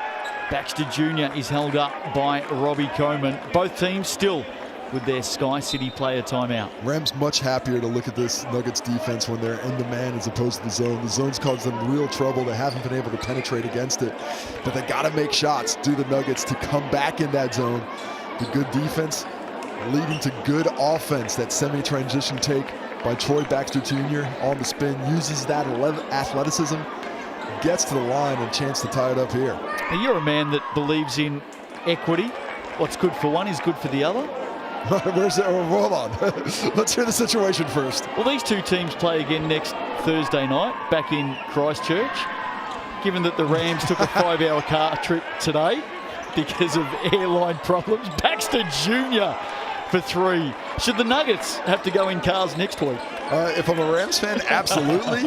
Baxter Jr. is held up by Robbie Coleman. Both teams still with their Sky City player timeout. Rams much happier to look at this Nuggets defense when they're in the man as opposed to the zone. The zone's caused them real trouble. They haven't been able to penetrate against it, but they got to make shots, do the Nuggets, to come back in that zone. The good defense leading to good offense. That semi-transition take by Troy Baxter Jr. on the spin, uses that athleticism, gets to the line, and a chance to tie it up here. Now, you're a man that believes in equity. What's good for one is good for the other. Where's it? Oh, hold on. Let's hear the situation first. Well, these two teams play again next Thursday night back in Christchurch. given that the Rams took a 5-hour car trip today because of airline problems. Baxter Jr. for 3. Should the Nuggets have to go in cars next week? If I'm a Rams fan, absolutely.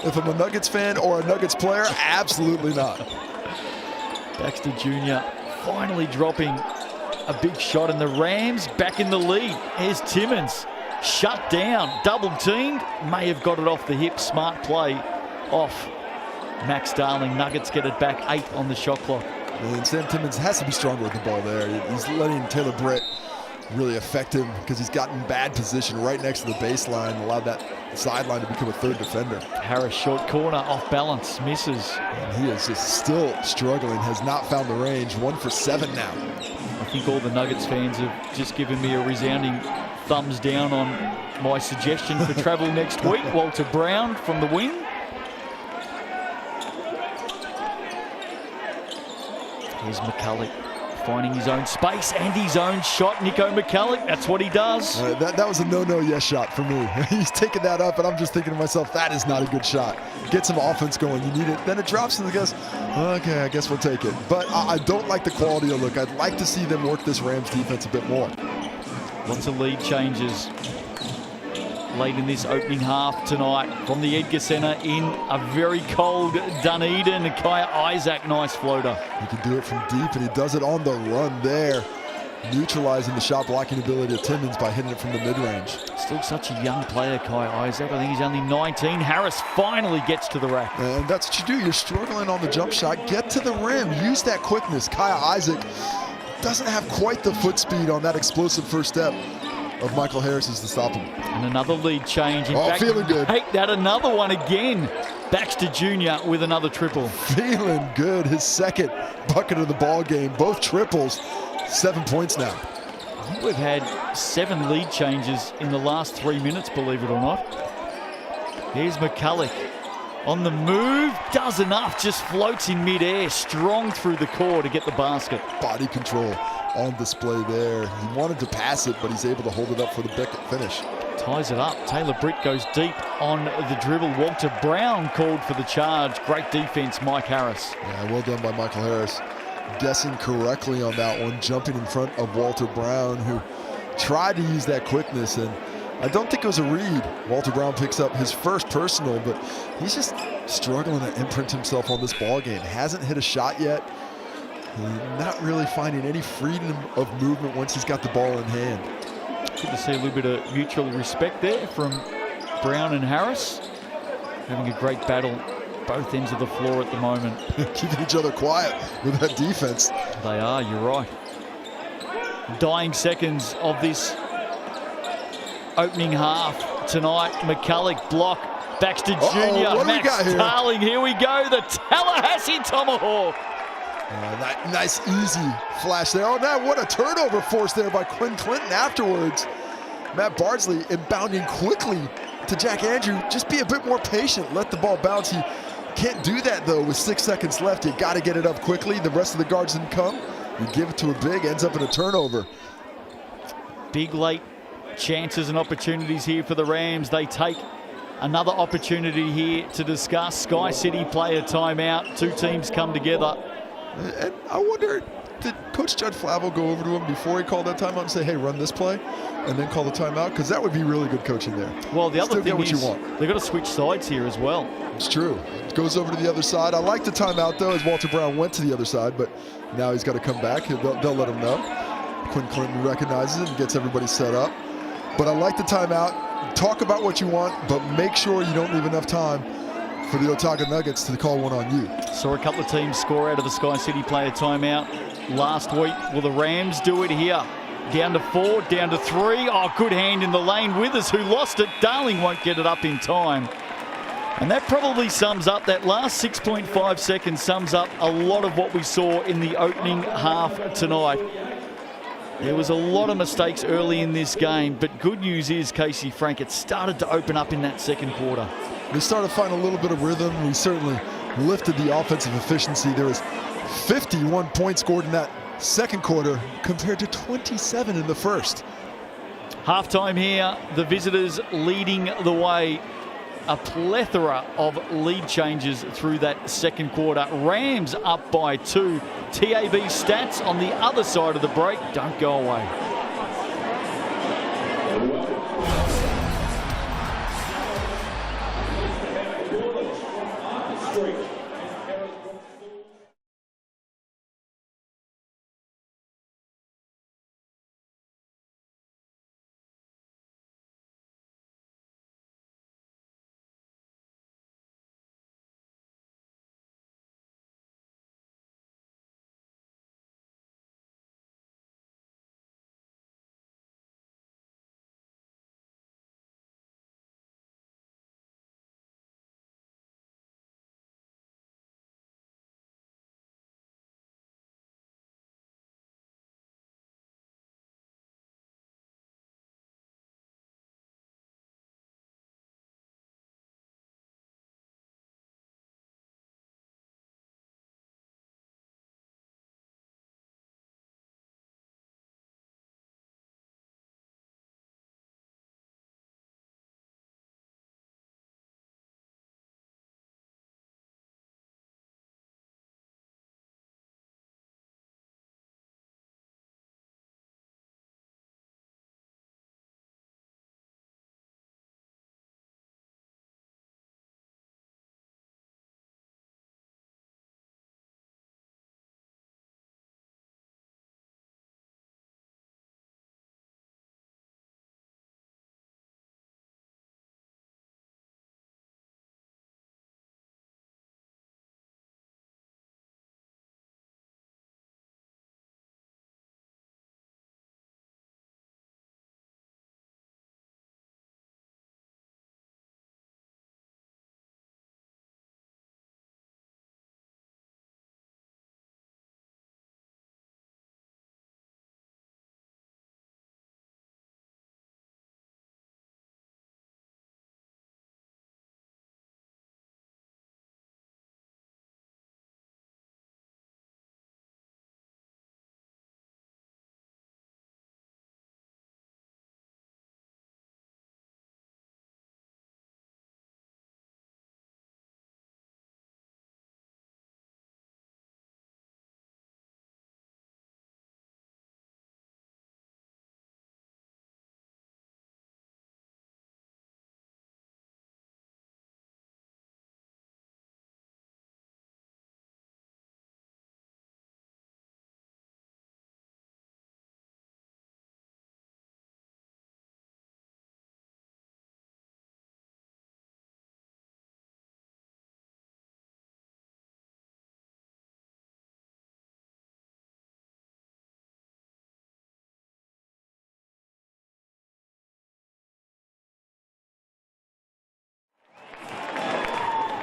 If I'm a Nuggets fan or a Nuggets player, absolutely not. Baxter Jr. finally dropping a big shot, and the Rams back in the lead. Here's Timmins, shut down, double teamed, may have got it off the hip. Smart play off Max Darling. Nuggets get it back, 8 on the shot clock. And Sam Timmins has to be stronger with the ball there. He's letting Taylor Britt really affect him because he's gotten bad position right next to the baseline, allowed that sideline to become a third defender. Harris short corner, off balance, misses. And he is just still struggling, has not found the range. 1 for 7 now. I think all the Nuggets fans have just given me a resounding thumbs down on my suggestion for travel next week. Walter Brown from the wing. Here's McCulloch finding his own space and his own shot. Nico McCulloch, that's what he does. That was a no yes shot for me. He's taking that up, and I'm just thinking to myself, that is not a good shot. Get some offense going. You need it. Then it drops, and I guess, okay, I guess we'll take it. But I don't like the quality of look. I'd like to see them work this Rams defense a bit more. Lots of lead changes late in this opening half tonight from the Edgar Centre in a very cold Dunedin. Kaya Isaac, nice floater. He can do it from deep, and he does it on the run there, neutralizing the shot blocking ability of Timmins by hitting it from the mid-range. Still such a young player, Kaya Isaac. I think he's only 19. Harris finally gets to the rack. And that's what you do. You're struggling on the jump shot. Get to the rim. Use that quickness. Kaya Isaac doesn't have quite the foot speed on that explosive first step of Michael Harris's to stop him. And another lead change. In fact, feeling good. Take that, another one again. Baxter Jr. with another triple. Feeling good. His second bucket of the ball game. Both triples. 7 points now. I think we've had 7 lead changes in the last 3 minutes, believe it or not. Here's McCulloch on the move. Does enough. Just floats in midair. Strong through the core to get the basket. Body control on display there. He wanted to pass it, but he's able to hold it up for the finish. Ties it up. Taylor Britt goes deep on the dribble. Walter Brown called for the charge. Great defense, Mike Harris. Yeah, well done by Michael Harris. Guessing correctly on that one, jumping in front of Walter Brown, who tried to use that quickness, and I don't think it was a read. Walter Brown picks up his first personal, but he's just struggling to imprint himself on this ball game. Hasn't hit a shot yet. Not really finding any freedom of movement once he's got the ball in hand. Good to see a little bit of mutual respect there from Brown and Harris. Having a great battle both ends of the floor at the moment. Keeping each other quiet with that defense. They are, you're right. Dying seconds of this opening half tonight. McCulloch block. Baxter Jr. Max Darling. Here we go. The Tallahassee Tomahawk. Nice, easy flash there. Oh, now what a turnover force there by Quinn Clinton afterwards. Matt Bardsley inbounding quickly to Jack Andrew. Just be a bit more patient. Let the ball bounce. He can't do that, though, with 6 seconds left. You got to get it up quickly. The rest of the guards didn't come. You give it to a big, ends up in a turnover. Big late chances and opportunities here for the Rams. They take another opportunity here to discuss. Sky City play a timeout. 2 teams come together. And I wonder, did Coach Judd Flavel go over to him before he called that timeout and say, hey, run this play, and then call the timeout? Because that would be really good coaching there. Well, the other thing is you want. They've got to switch sides here as well. It's true. It goes over to the other side. I like the timeout, though, as Walter Brown went to the other side, but now he's got to come back. They'll let him know. Quinn Clinton recognizes it and gets everybody set up. But I like the timeout. Talk about what you want, but make sure you don't leave enough time for the Otago Nuggets to call one on you. Saw a couple of teams score out of the Sky City player timeout last week. Will the Rams do it here? Down to 4, down to 3. Oh, good hand in the lane. Withers, who lost it. Darling won't get it up in time. And that probably sums up, that last 6.5 seconds sums up a lot of what we saw in the opening half tonight. There was a lot of mistakes early in this game, but good news is, Casey Frank, it started to open up in that second quarter. They started to find a little bit of rhythm. We certainly lifted the offensive efficiency. There was 51 points scored in that second quarter compared to 27 in the first. Halftime here, the visitors leading the way a plethora of lead changes through that second quarter. Rams up by 2. TAB stats on the other side of the break. Don't go away.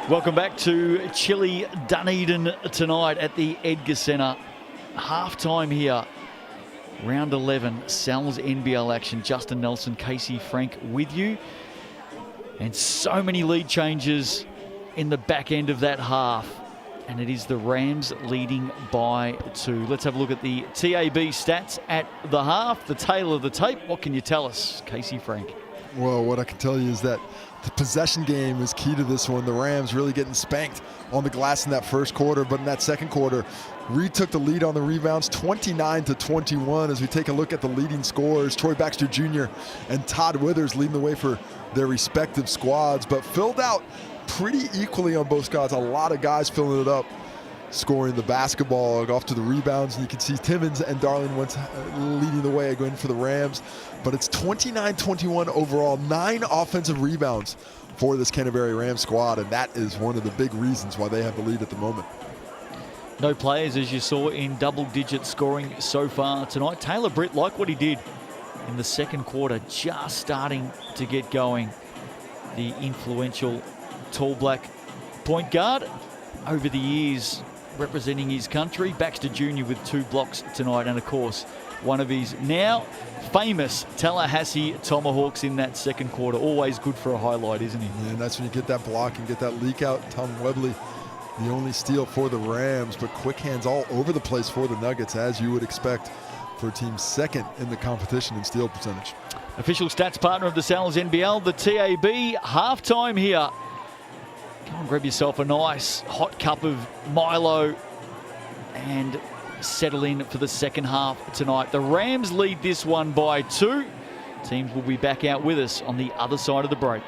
Welcome back to chilly Dunedin tonight at the Edgar Centre. Half-time here. Round 11, Sal's NBL action. Justin Nelson, Casey Frank with you. And so many lead changes in the back end of that half. And it is the Rams leading by 2. Let's have a look at the TAB stats at the half. The tail of the tape. What can you tell us, Casey Frank? Well, what I can tell you is that the possession game is key to this one. The Rams really getting spanked on the glass in that first quarter, but in that second quarter, Reed took the lead on the rebounds, 29-21. As we take a look at the leading scorers, Troy Baxter Jr. and Todd Withers leading the way for their respective squads, but filled out pretty equally on both squads. A lot of guys filling it up, scoring the basketball off to the rebounds. And you can see Timmons and Darling went leading the way going for the Rams. But it's 29-21 overall, 9 offensive rebounds for this Canterbury Rams squad, and that is one of the big reasons why they have the lead at the moment. No players, as you saw, in double-digit scoring so far tonight. Taylor Britt, like what he did in the second quarter, just starting to get going. The influential tall black point guard over the years representing his country. Baxter Jr. with 2 blocks tonight, and of course one of his now famous Tallahassee Tomahawks in that second quarter. Always good for a highlight, isn't he? Yeah, and that's when you get that block and get that leak out. Tom Webley the only steal for the Rams, but quick hands all over the place for the Nuggets, as you would expect for a team second in the competition in steal percentage. Official stats partner of the Sal's NBL, the TAB. Halftime here. Go and grab yourself a nice hot cup of Milo and settle in for the second half tonight. The Rams lead this one by 2. Teams will be back out with us on the other side of the break.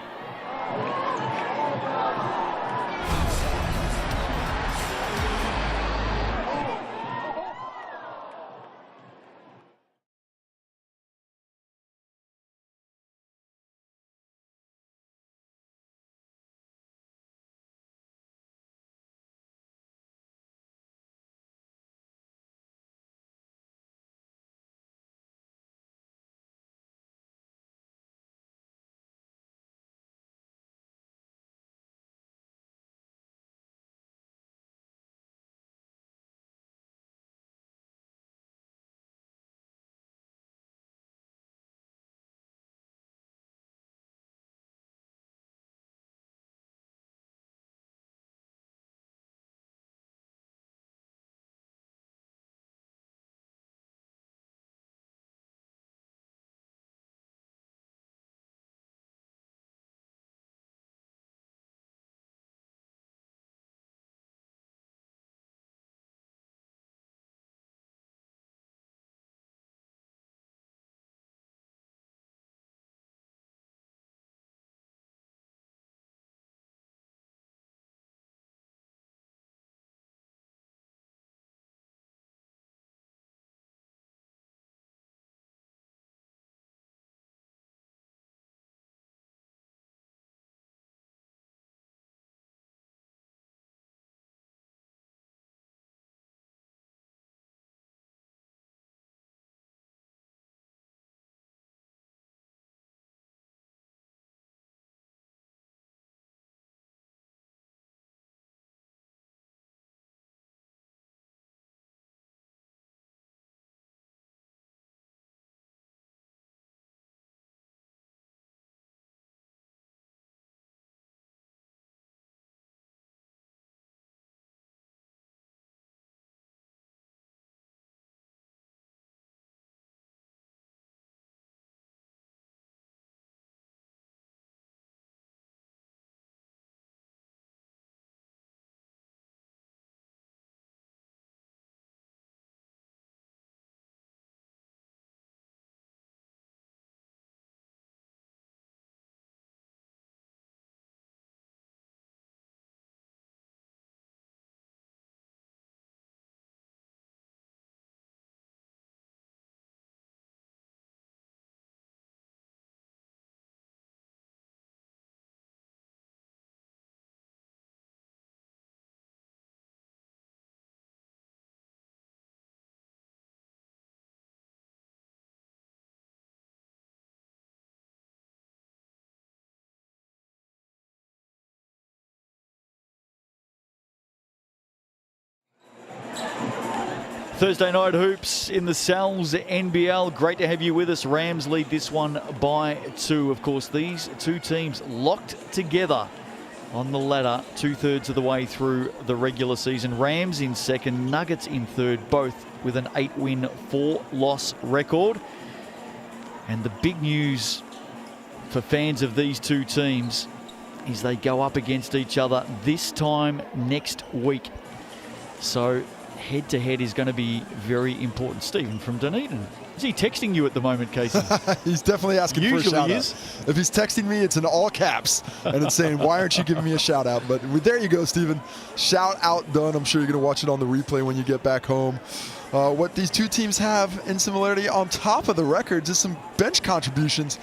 Thursday night hoops in the Sal's NBL. Great to have you with us. Rams lead this one by 2. Of course, these two teams locked together on the ladder 2/3 of the way through the regular season. Rams in second, Nuggets in third, both with an 8-win, 4-loss record. And the big news for fans of these two teams is they go up against each other this time next week. So head-to-head is going to be very important. Stephen from Dunedin. Is he texting you at the moment, Casey? He's definitely asking for a Usually shout is. out. If he's texting me, it's in all caps. And it's saying, why aren't you giving me a shout out? But there you go, Stephen. Shout out done. I'm sure you're going to watch it on the replay when you get back home. What these two teams have in similarity on top of the records is some bench contributions,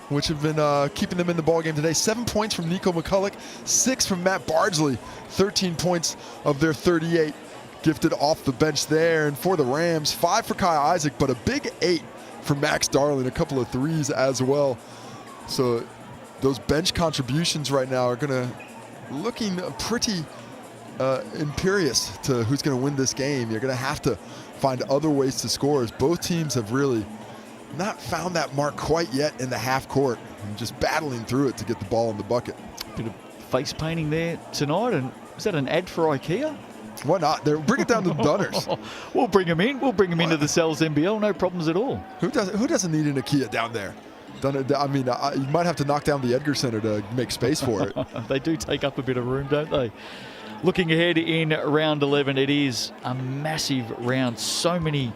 which have been keeping them in the ballgame today. 7 points from Nico McCulloch, 6 from Matt Bardsley, 13 points of their 38 gifted off the bench there. And for the Rams, 5 for Kai Isaac, but a big 8 for Max Darling, a couple of threes as well. So those bench contributions right now are looking pretty imperious to who's going to win this game. You're going to have to find other ways to score, as both teams have really not found that mark quite yet in the half court, and just battling through it to get the ball in the bucket. Bit of face painting there tonight, and Is that an ad for IKEA? Why not? Bring it down to the Dunners. We'll bring them in. We'll bring them into the Cells NBL. No problems at all. Who doesn't need an IKEA down there? I mean, you might have to knock down the Edgar Center to make space for it. They do take up a bit of room, don't they? Looking ahead in round 11, it is a massive round. So many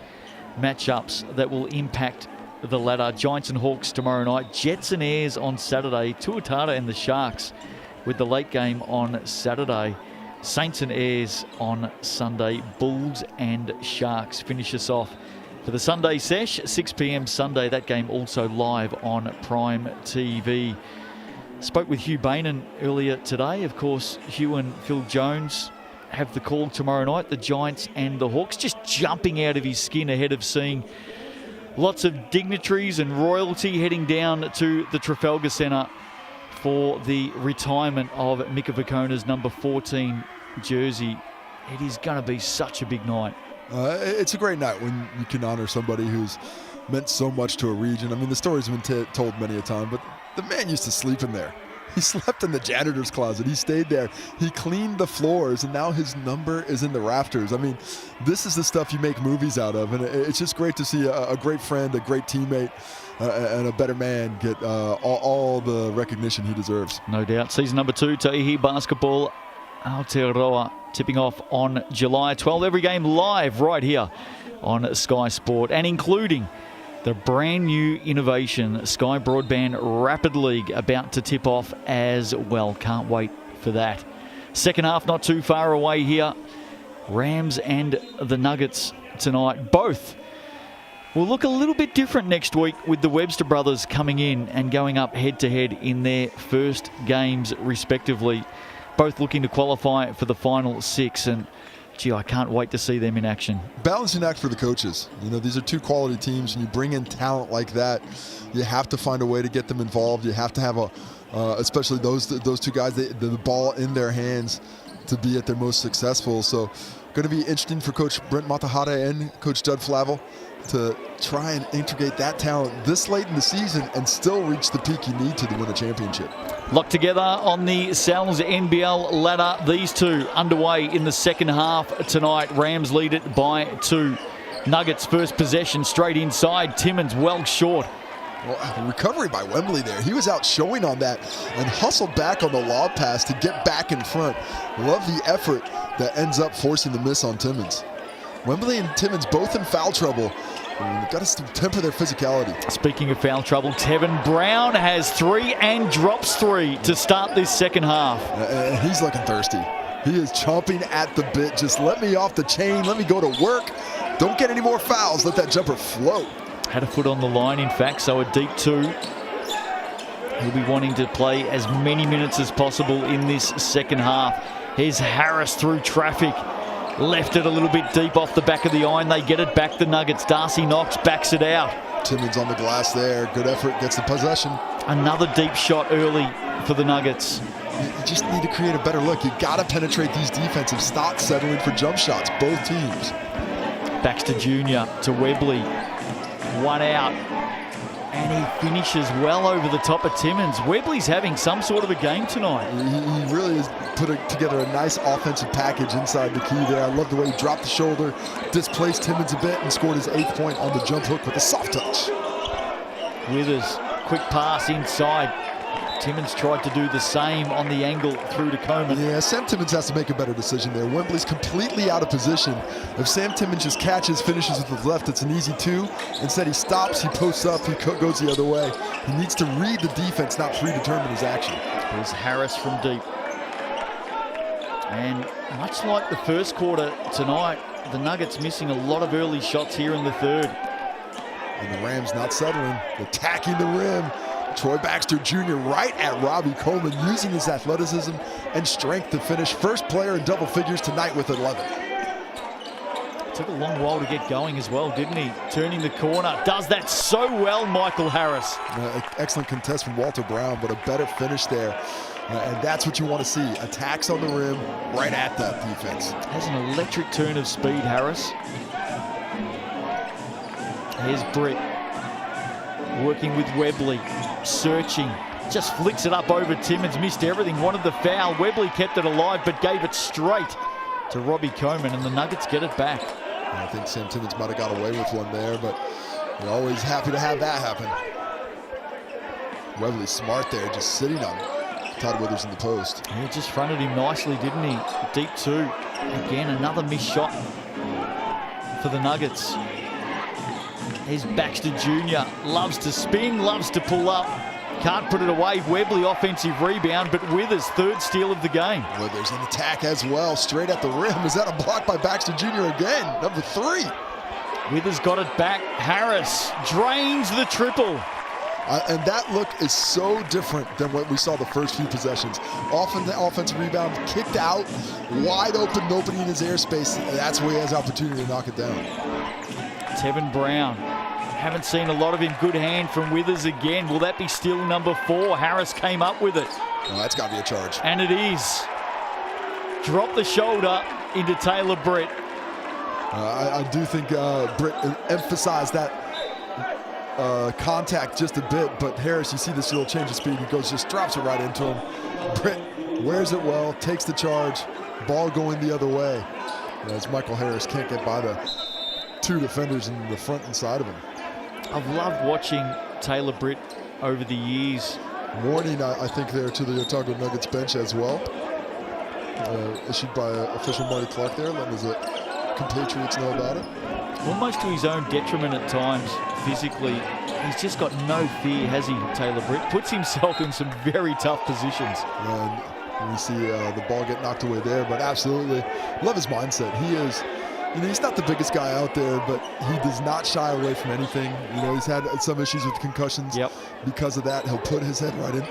matchups that will impact the ladder. Giants and Hawks tomorrow night. Jets and Airs on Saturday. Tuatara and the Sharks with the late game on Saturday. Saints and Airs on Sunday. Bulls and Sharks finish us off for the Sunday sesh. 6 p.m. Sunday. That game also live on Prime TV. Spoke with Hugh Bainan earlier today. Of course, Hugh and Phil Jones have the call tomorrow night. The Giants and the Hawks, just jumping out of his skin ahead of seeing lots of dignitaries and royalty heading down to the Trafalgar Centre for the retirement of Mika Vakona's number 14 jersey. It is going to be such a big night. It's a great night when you can honor somebody who's meant so much to a region. I mean, the story's been told many a time, but the man used to sleep in there. He slept in the janitor's closet. He stayed there. He cleaned the floors, and now his number is in the rafters. I mean, this is the stuff you make movies out of, and it's just great to see a great friend, a great teammate, and a better man get all the recognition he deserves. No doubt. Season number 2, Ta'ihi Basketball Aotearoa tipping off on July 12. Every game live right here on Sky Sport, and including the brand new innovation, Sky Broadband Rapid League, about to tip off as well. Can't wait for that. Second half not too far away here. Rams and the Nuggets tonight. Both will look a little bit different next week with the Webster brothers coming in and going up head-to-head in their first games respectively. Both looking to qualify for the final 6, and gee, I can't wait to see them in action. Balancing act for the coaches. You know, these are two quality teams, and you bring in talent like that, you have to find a way to get them involved. You have to have especially those two guys, the ball in their hands to be at their most successful. So, going to be interesting for Coach Brent Matahara and Coach Judd Flavel to try and integrate that talent this late in the season and still reach the peak you need to win a championship. Locked together on the Sal's NBL ladder. These two underway in the second half tonight. Rams lead it by 2. Nuggets first possession straight inside. Timmins well short. Well, recovery by Wembley there. He was out showing on that and hustled back on the lob pass to get back in front. Love the effort that ends up forcing the miss on Timmins. Wembley and Timmins both in foul trouble. Got to temper their physicality. Speaking of foul trouble, Tevin Brown has 3 and drops 3 to start this second half. He's looking thirsty. He is chomping at the bit. Just let me off the chain. Let me go to work. Don't get any more fouls. Let that jumper float. Had a foot on the line, in fact, so a deep 2. He'll be wanting to play as many minutes as possible in this second half. Here's Harris through traffic. Left it a little bit deep off the back of the iron. They get it back, the Nuggets. Darcy Knox backs it out. Timmins on the glass there. Good effort, gets the possession. Another deep shot early for the Nuggets. You just need to create a better look. You got to penetrate these defensive. Stop settling for jump shots, both teams. Baxter Jr. to Webley. 1 out. And he finishes well over the top of Timmins. Webley's having some sort of a game tonight. He really has put together a nice offensive package inside the key there. I love the way he dropped the shoulder, displaced Timmins a bit, and scored his 8th point on the jump hook with a soft touch. Withers, quick pass inside. Timmins tried to do the same on the angle through to Coleman. Yeah, Sam Timmins has to make a better decision there. Wembley's completely out of position. If Sam Timmins just catches, finishes with the left, it's an easy 2. Instead, he stops, he posts up, he goes the other way. He needs to read the defense, not predetermine his action. Here's Harris from deep. And much like the first quarter tonight, the Nuggets missing a lot of early shots here in the third. And the Rams not settling, attacking the rim. Troy Baxter Jr. right at Robbie Coleman, using his athleticism and strength to finish. First player in double figures tonight with 11. Took a long while to get going as well, didn't he? Turning the corner. Does that so well, Michael Harris. Excellent contest from Walter Brown, but a better finish there. And that's what you want to see. Attacks on the rim right at that defense. Has an electric turn of speed, Harris. Here's Britt. Working with Webley. Searching. Just flicks it up over Timmins, missed everything, wanted the foul. Webley kept it alive, but gave it straight to Robbie Coleman, and the Nuggets get it back. I think Sam Timmins might have got away with one there, but you're always happy to have that happen. Webley smart there, just sitting on Todd Withers in the post. He just fronted him nicely, didn't he? Deep two. Again, another missed shot for the Nuggets. Here's Baxter Jr. Loves to spin, loves to pull up. Can't put it away. Webley offensive rebound, but Withers, third steal of the game. Withers an attack as well, straight at the rim. Is that a block by Baxter Jr. again? Number 3. Withers got it back. Harris drains the triple. And that look is so different than what we saw the first few possessions. Often the offensive rebound, kicked out, wide open, nobody in his airspace. That's where he has opportunity to knock it down. Tevin Brown. Haven't seen a lot of him. Good hand from Withers again. Will that be steal number 4? Harris came up with it. Oh, that's got to be a charge. And it is. Drop the shoulder into Taylor Britt. I do think Britt emphasized that contact just a bit, but Harris, you see this little change of speed. He goes, just drops it right into him. Britt wears it well, takes the charge, ball going the other way. As Michael Harris can't get by the 2 defenders in the front and side of him. I've loved watching Taylor Britt over the years. Warning, I think, there to the Otago Nuggets bench as well. Issued by official Marty Clark there, letting his compatriots know about it. Almost to his own detriment at times, physically. He's just got no fear, has he, Taylor Britt? Puts himself in some very tough positions. And we see the ball get knocked away there, but absolutely love his mindset. He is, he's not the biggest guy out there, but he does not shy away from anything. He's had some issues with concussions. Yep. Because of that, he'll put his head right in.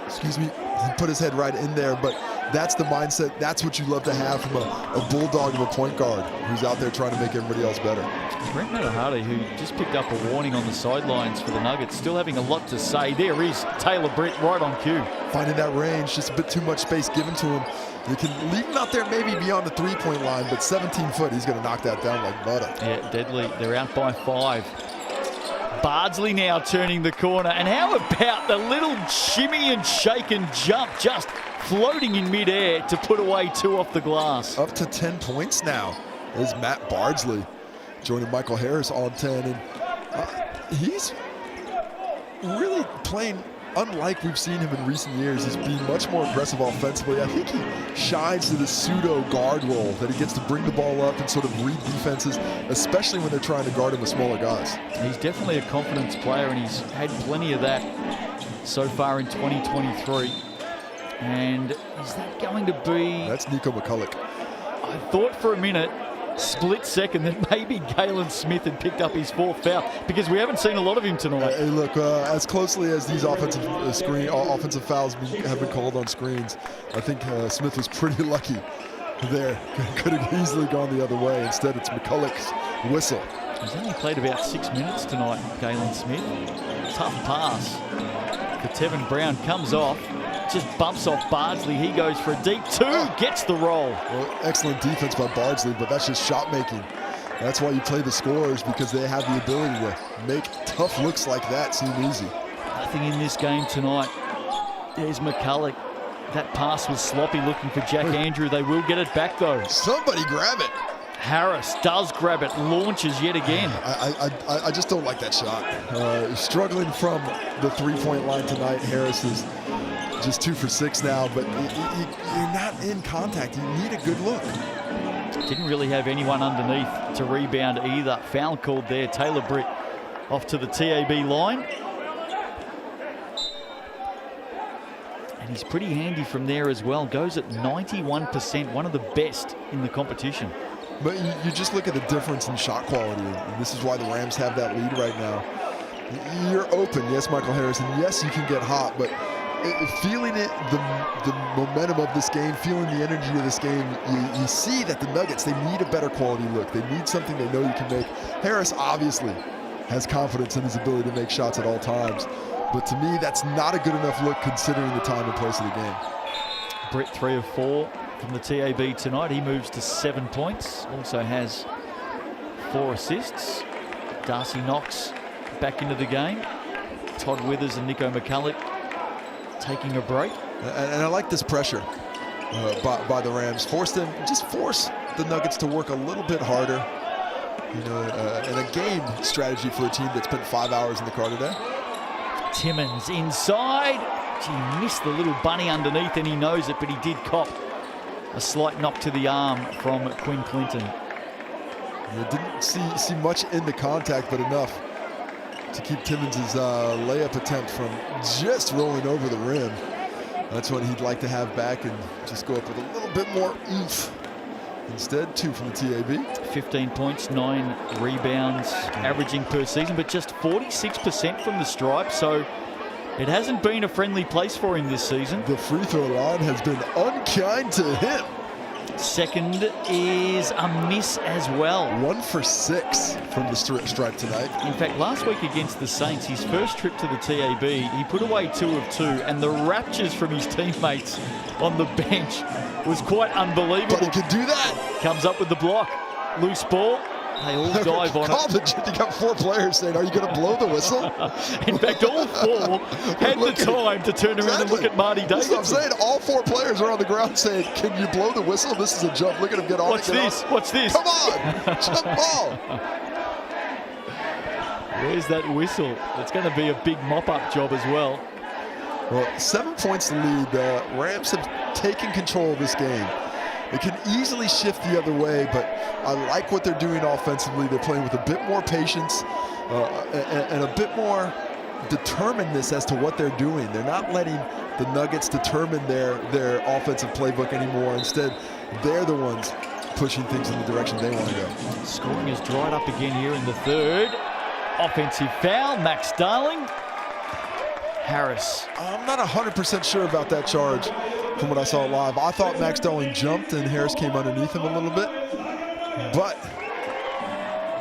Excuse me. He'll put his head right in there, but that's the mindset. That's what you love to have from a bulldog of a point guard who's out there trying to make everybody else better. Brent Medahati, who just picked up a warning on the sidelines for the Nuggets, still having a lot to say. There is Taylor Britt right on cue. Finding that range, just a bit too much space given to him. You can leave him out there maybe beyond the 3-point line, but 17 foot, he's going to knock that down like butter. Yeah, deadly. They're out by 5. Bardsley now turning the corner. And how about the little shimmy and shake and jump, just floating in midair to put away 2 off the glass. Up to 10 points now is Matt Bardsley, joining Michael Harris on 10. And he's really playing unlike we've seen him in recent years. He's been much more aggressive offensively. I think he shines to the pseudo guard role, that he gets to bring the ball up and sort of read defenses, especially when they're trying to guard him with smaller guys. He's definitely a confidence player, and he's had plenty of that so far in 2023. And is that going to be... That's Nico McCulloch. I thought for a minute, split second, that maybe Galen Smith had picked up his 4th foul, because we haven't seen a lot of him tonight. Hey, look, as closely as these offensive fouls have been called on screens, I think Smith was pretty lucky there. Could have easily gone the other way. Instead, it's McCulloch's whistle. He's only played about 6 minutes tonight, Galen Smith. Tough pass for Tevin Brown, comes off, just bumps off Bardsley. He goes for a deep 2, gets the roll. Well, excellent defense by Bardsley, but that's just shot making. That's why you play the scorers, because they have the ability to make tough looks like that seem easy. Nothing in this game tonight. There's McCulloch. That pass was sloppy, looking for Jack Andrew. They will get it back though. Somebody grab it. Harris does grab it, launches yet again. I just don't like that shot. Struggling from the 3-point line tonight. Harris is just 2 for 6 now, but you're not in contact. You need a good look. Didn't really have anyone underneath to rebound either. Foul called there. Taylor Britt off to the TAB line. And he's pretty handy from there as well. Goes at 91%, one of the best in the competition. But you just look at the difference in shot quality, and this is why the Rams have that lead right now. You're open, yes, Michael Harris, and yes, you can get hot, but feeling it, the momentum of this game, feeling the energy of this game, you see that the Nuggets, they need a better quality look. They need something they know you can make. Harris obviously has confidence in his ability to make shots at all times, but to me, that's not a good enough look considering the time and place of the game. Britt 3 of 4 from the TAB tonight. He moves to 7 points. Also has 4 assists. Darcy Knox back into the game. Todd Withers and Nico McCulloch taking a break. And I like this pressure by the Rams. Force the Nuggets to work a little bit harder. You know, and a game strategy for a team that spent 5 hours in the car today. Timmins inside. He missed the little bunny underneath, and he knows it, but he did cop a slight knock to the arm from Quinn Clinton. You didn't see much in the contact, but enough to keep Timmins' layup attempt from just rolling over the rim. That's what he'd like to have back and just go up with a little bit more oomph. Instead, 2 from the TAB. 15 points, 9 rebounds, averaging per season, but just 46% from the stripe. So it hasn't been a friendly place for him this season. The free throw line has been unkind to him. Second is a miss as well. 1 for 6 from the stripe tonight. In fact, last week against the Saints, his first trip to the TAB, he put away 2 of 2, and the raptures from his teammates on the bench was quite unbelievable. But he could do that. Comes up with the block. Loose ball. They all dive on it. You got 4 players saying, are you going to blow the whistle? In fact, all 4 had the time to turn around and look at Marty Davis. I'm saying all 4 players are on the ground saying, can you blow the whistle? This is a jump. Look at him get on. What's this? What's this? Come on. Jump ball. Where's that whistle? It's going to be a big mop-up job as well. Well, 7 points to lead. The Rams have taken control of this game. It can easily shift the other way, but I like what they're doing offensively. They're playing with a bit more patience and a bit more determinedness as to what they're doing. They're not letting the Nuggets determine their offensive playbook anymore. Instead, they're the ones pushing things in the direction they want to go. Scoring has dried up again here in the third. Offensive foul, Max Darling. Harris. I'm not 100% sure about that charge from what I saw live. I thought Max Darling jumped and Harris came underneath him a little bit, but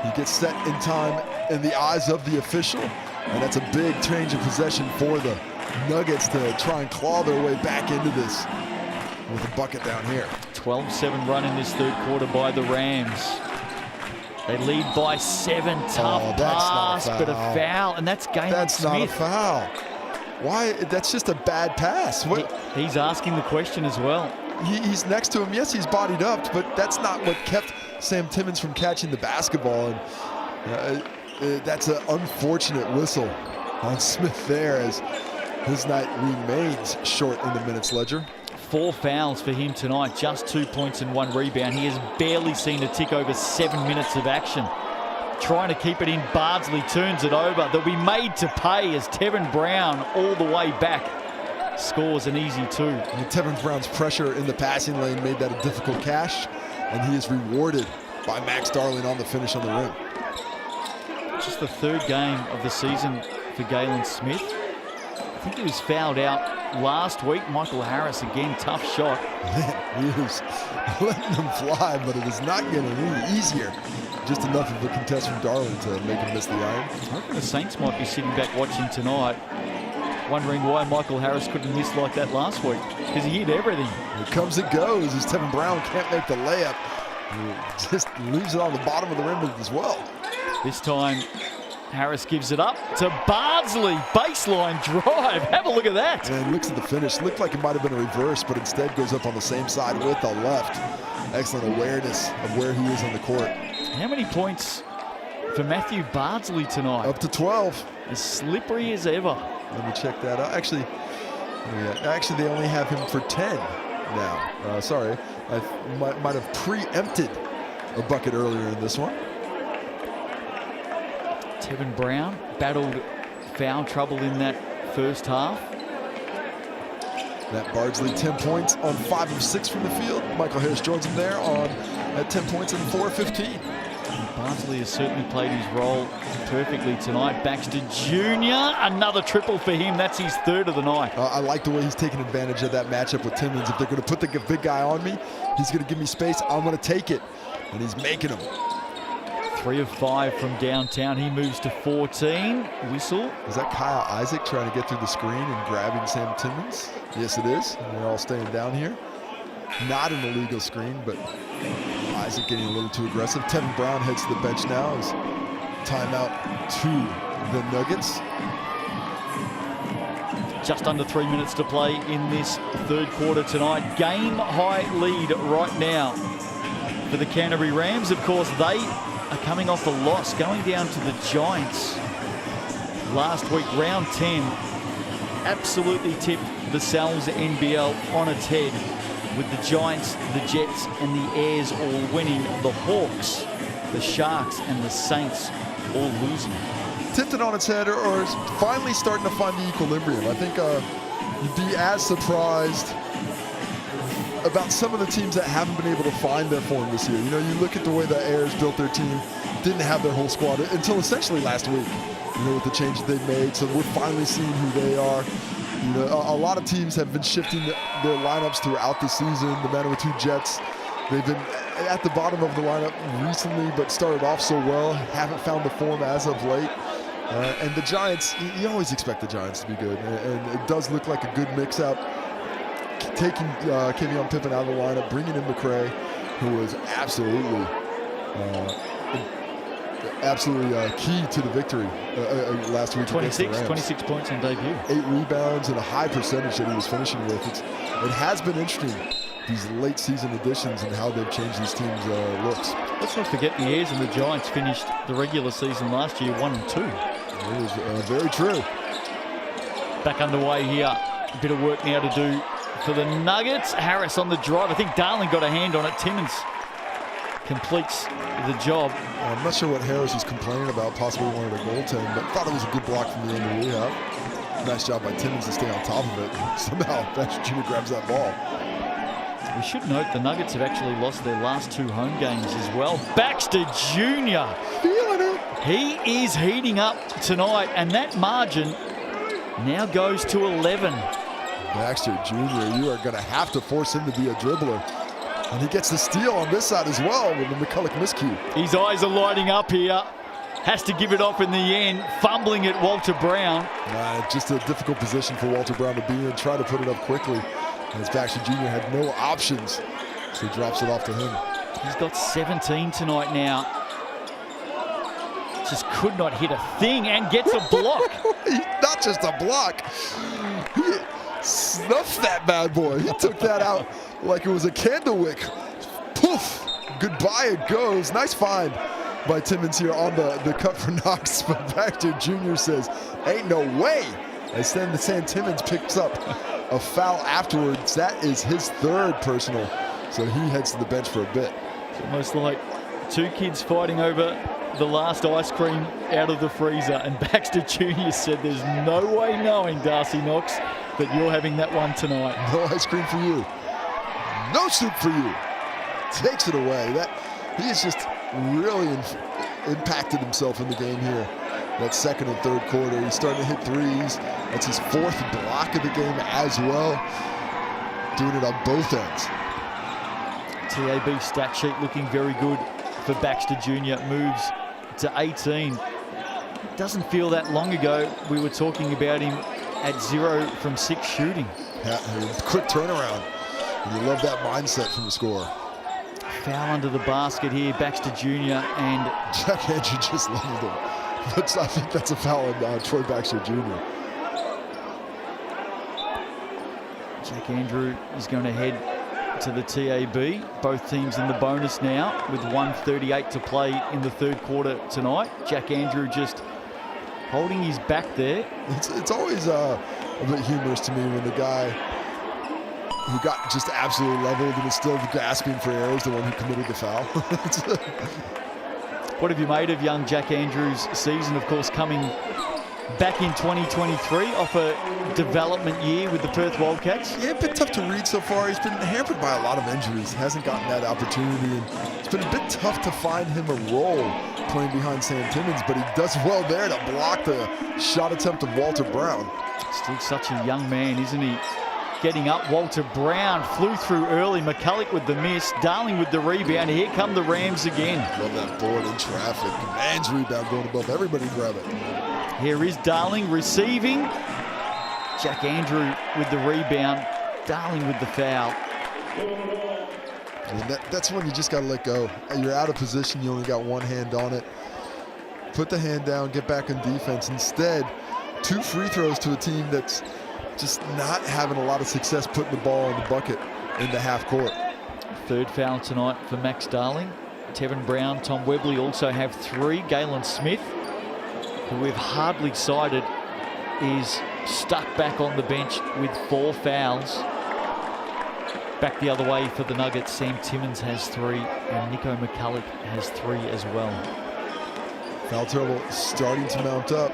he gets set in time in the eyes of the official, and that's a big change of possession for the Nuggets to try and claw their way back into this with a bucket down here. 12-7 run in this third quarter by the Rams. They lead by 7. Tough pass, but a foul, and that's Galen Smith. That's not a foul. Why? That's just a bad pass. He's asking the question as well. He's next to him. Yes, he's bodied up, but that's not what kept Sam Timmins from catching the basketball. And that's an unfortunate whistle on Smith there as his night remains short in the minutes ledger. 4 fouls for him tonight, just 2 points and 1 rebound. He has barely seen a tick over 7 minutes of action. Trying to keep it in, Bardsley turns it over. They'll be made to pay as Tevin Brown all the way back scores an easy 2. And Tevin Brown's pressure in the passing lane made that a difficult cash, and he is rewarded by Max Darling on the finish on the rim. Just the 3rd game of the season for Galen Smith. I think he was fouled out last week. Michael Harris again, tough shot. Man, he is letting them fly, but it is not getting any easier. Just enough of a contest from Darling to make him miss the iron. I reckon the Saints might be sitting back watching tonight, wondering why Michael Harris couldn't miss like that last week, because he hit everything. It comes and goes as Tevin Brown can't make the layup. He just leaves it on the bottom of the rim as well. This time, Harris gives it up to Bardsley. Baseline drive. Have a look at that. And looks at the finish. Looked like it might have been a reverse, but instead goes up on the same side with the left. Excellent awareness of where he is on the court. How many points for Matthew Bardsley tonight? Up to 12. As slippery as ever. Let me check that out. Actually, they only have him for 10 now. Sorry, I might have preempted a bucket earlier in this one. Tevin Brown battled foul trouble in that first half. That Bardsley 10 points on 5 of 6 from the field. Michael Harris joins him there at 10 points and 4 of 15. Bardsley has certainly played his role perfectly tonight. Baxter Jr., another triple for him. That's his 3rd of the night. I like the way he's taking advantage of that matchup with Timmins. If they're going to put the big guy on me, he's going to give me space. I'm going to take it. And he's making them. 3 of 5 from downtown. He moves to 14. Whistle. Is that Kyle Isaac trying to get through the screen and grabbing Sam Timmins? Yes, it is. And they're all staying down here. Not an illegal screen, but Isaac getting a little too aggressive. Tevin Brown heads to the bench now as timeout to the Nuggets. Just under 3 minutes to play in this third quarter tonight. Game high lead right now for the Canterbury Rams. Of course, they are coming off a loss, going down to the Giants last week, round 10. Absolutely tipped the Sal's NBL on its head, with the Giants, the Jets and the Airs all winning. The Hawks, the Sharks and the Saints all losing. Tipped it on its head, or is finally starting to find the equilibrium. I think you'd be as surprised about some of the teams that haven't been able to find their form this year. You know, you look at the way the Airs built their team, didn't have their whole squad until essentially last week, you know, with the changes they've made. So we're finally seeing who they are. You know, a lot of teams have been shifting their lineups throughout the season. The Manawatu Jets, they've been at the bottom of the lineup recently, but started off so well, haven't found the form as of late. And the Giants, you always expect the Giants to be good, and it does look like a good mix-up. Taking Kevion Pippen out of the lineup, bringing in McRae, who was absolutely key to the victory last week. 26 points on debut. 8 rebounds and a high percentage that he was finishing with. It has been interesting, these late season additions and how they've changed these teams' looks. Let's not forget the Airs and the Giants finished the regular season last year 1-2. It was very true. Back underway here. A bit of work now to do for the Nuggets. Harris on the drive. I think Darling got a hand on it. Timmins completes the job. I'm not sure what Harris was complaining about. Possibly wanted a goaltend, but thought it was a good block from the end of rehab. Nice job by Timmins to stay on top of it. Somehow Baxter Jr. grabs that ball. We should note the Nuggets have actually lost their last 2 home games as well. Baxter Jr. Feeling it. He is heating up tonight, and that margin now goes to 11. Baxter Jr., you are going to have to force him to be a dribbler. And he gets the steal on this side as well with the McCulloch miscue. His eyes are lighting up here. Has to give it off in the end, fumbling at Walter Brown. Just a difficult position for Walter Brown to be in, try to put it up quickly. As Baxter Jr. had no options, so he drops it off to him. He's got 17 tonight now. Just could not hit a thing and gets a block. Not just a block. He snuffed that bad boy. He took that out like it was a candle wick. Poof. Goodbye it goes. Nice find by Timmins here on the cut for Knox. But Baxter Jr. says, ain't no way. As then the Sam Timmins picks up a foul afterwards. That is his 3rd personal. So he heads to the bench for a bit. It's almost like 2 kids fighting over the last ice cream out of the freezer, and Baxter Jr. said there's no way knowing, Darcy Knox, that you're having that one tonight. No ice cream for you. No soup for you. Takes it away. He has just really impacted himself in the game here. That second and third quarter, he's starting to hit threes. That's his 4th block of the game as well. Doing it on both ends. TAB stat sheet looking very good for Baxter Jr. Moves to 18. Doesn't feel that long ago we were talking about him at 0 from 6 shooting. Yeah, quick turnaround. And you love that mindset from the scorer. Foul under the basket here, Baxter Jr. and Jack Andrew just leveled him. But I think that's a foul on Troy Baxter Jr. Jack Andrew is going to head to the TAB. Both teams in the bonus now with 1:38 to play in the third quarter tonight. Jack Andrew just holding his back there. It's always a bit humorous to me when the guy who got just absolutely leveled and is still gasping for air is the one who committed the foul. What have you made of young Jack Andrews' season? Of course, coming back in 2023 off a development year with the Perth Wildcats. Yeah, a bit tough to read so far. He's been hampered by a lot of injuries. Hasn't gotten that opportunity, and it's been a bit tough to find him a role playing behind Sam Timmins, but he does well there to block the shot attempt of Walter Brown. Still such a young man, isn't he? Getting up, Walter Brown flew through early. McCulloch with the miss, Darling with the rebound. Here come the Rams again. Love that board in traffic. Man's rebound going above. Everybody grab it. Here is Darling receiving. Jack Andrew with the rebound. Darling with the foul. And that's when you just got to let go. You're out of position. You only got one hand on it. Put the hand down. Get back in defense. Instead, 2 free throws to a team that's just not having a lot of success putting the ball in the bucket in the half court. Third foul tonight for Max Darling. Tevin Brown, Tom Webley also have 3. Galen Smith, who we've hardly cited, is stuck back on the bench with 4 fouls. Back the other way for the Nuggets, Sam Timmins has 3 and Nico McCulloch has 3 as well. Foul trouble starting to mount up.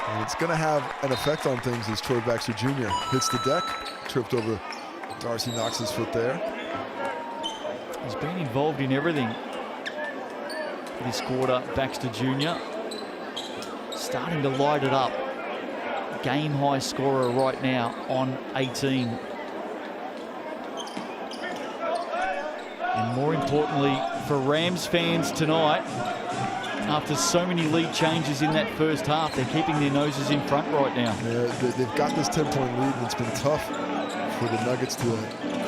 And it's going to have an effect on things as Troy Baxter Jr. hits the deck. Tripped over Darcy Knox's foot there. He's been involved in everything this quarter, Baxter Jr. Starting to light it up. Game high scorer right now on 18. And more importantly for Rams fans tonight, after so many lead changes in that first half, they're keeping their noses in front right now. Yeah, they've got this 10-point lead, and it's been tough for the Nuggets to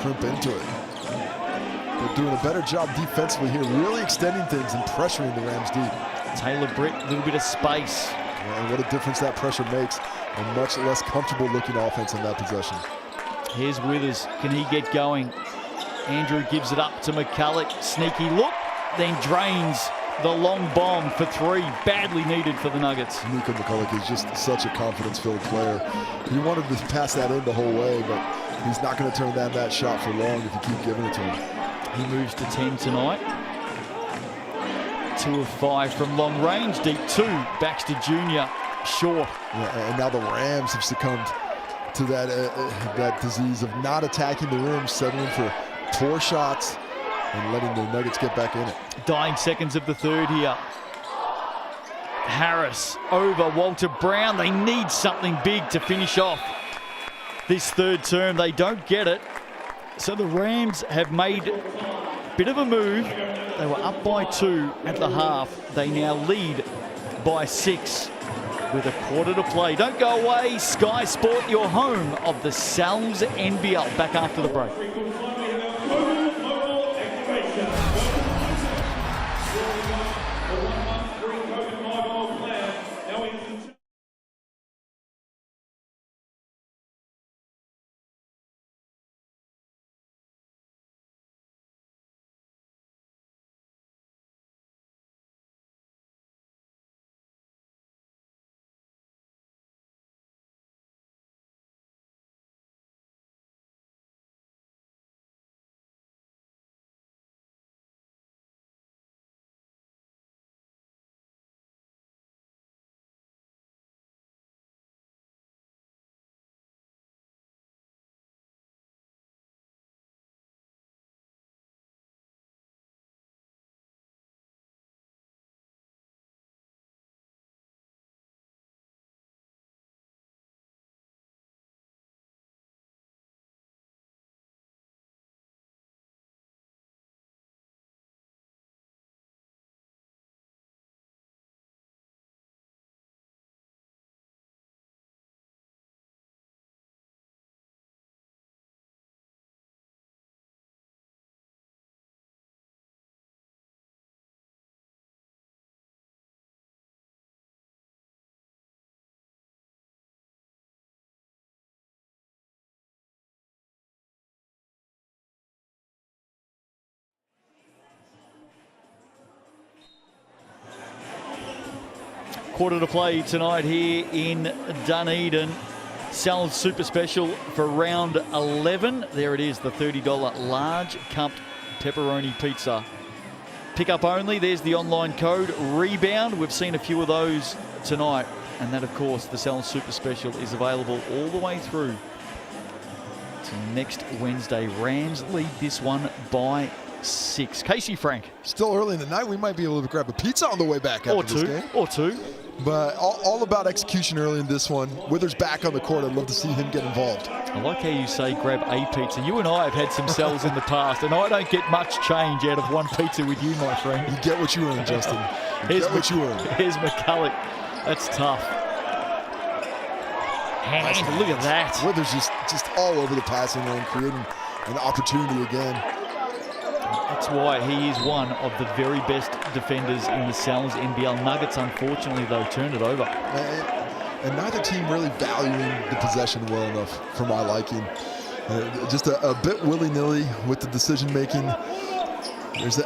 crimp into it. They're doing a better job defensively here, really extending things and pressuring the Rams deep. Taylor Britt, a little bit of space. Yeah, and what a difference that pressure makes. A much less comfortable looking offense in that possession. Here's Withers. Can he get going? Andrew gives it up to McCulloch. Sneaky look, then drains the long bomb for 3. Badly needed for the Nuggets. Nico McCulloch is just such a confidence-filled player. He wanted to pass that in the whole way, but he's not going to turn down that shot for long if you keep giving it to him. He moves to 10 tonight. 2 of 5 from long range. Deep 2. Baxter Jr. short. Yeah, and now the Rams have succumbed to that disease of not attacking the rim, settling for poor shots and letting the Nuggets get back in it. Dying seconds of the third here. Harris over Walter Brown. They need something big to finish off this third term. They don't get it. So the Rams have made a bit of a move. They were up by 2 at the half. They now lead by 6 with a quarter to play. Don't go away. Sky Sport, your home of the Sal's NBL. Back after the break. Quarter to play tonight here in Dunedin. Sal's Super Special for round 11. There it is, the $30 large cupped pepperoni pizza. Pick up only. There's the online code. Rebound. We've seen a few of those tonight. And that, of course, the Sal's Super Special is available all the way through to next Wednesday. Rams lead this one by 6. Casey Frank. Still early in the night. We might be able to grab a pizza on the way back after this game. Or two. But all about execution early in this one. Withers back on the court. I'd love to see him get involved. I like how you say grab a pizza. You and I have had some sells in the past, and I don't get much change out of one pizza with you, my friend. You get what you earn, Justin. You get what you earn. Here's McCulloch. That's tough. Hand, look at that. Withers just all over the passing lane, creating an opportunity again. That's why he is one of the very best defenders in the Sal's NBL. Nuggets, unfortunately, though, turned it over. and neither team really valuing the possession well enough for my liking. Just a bit willy-nilly with the decision-making. There's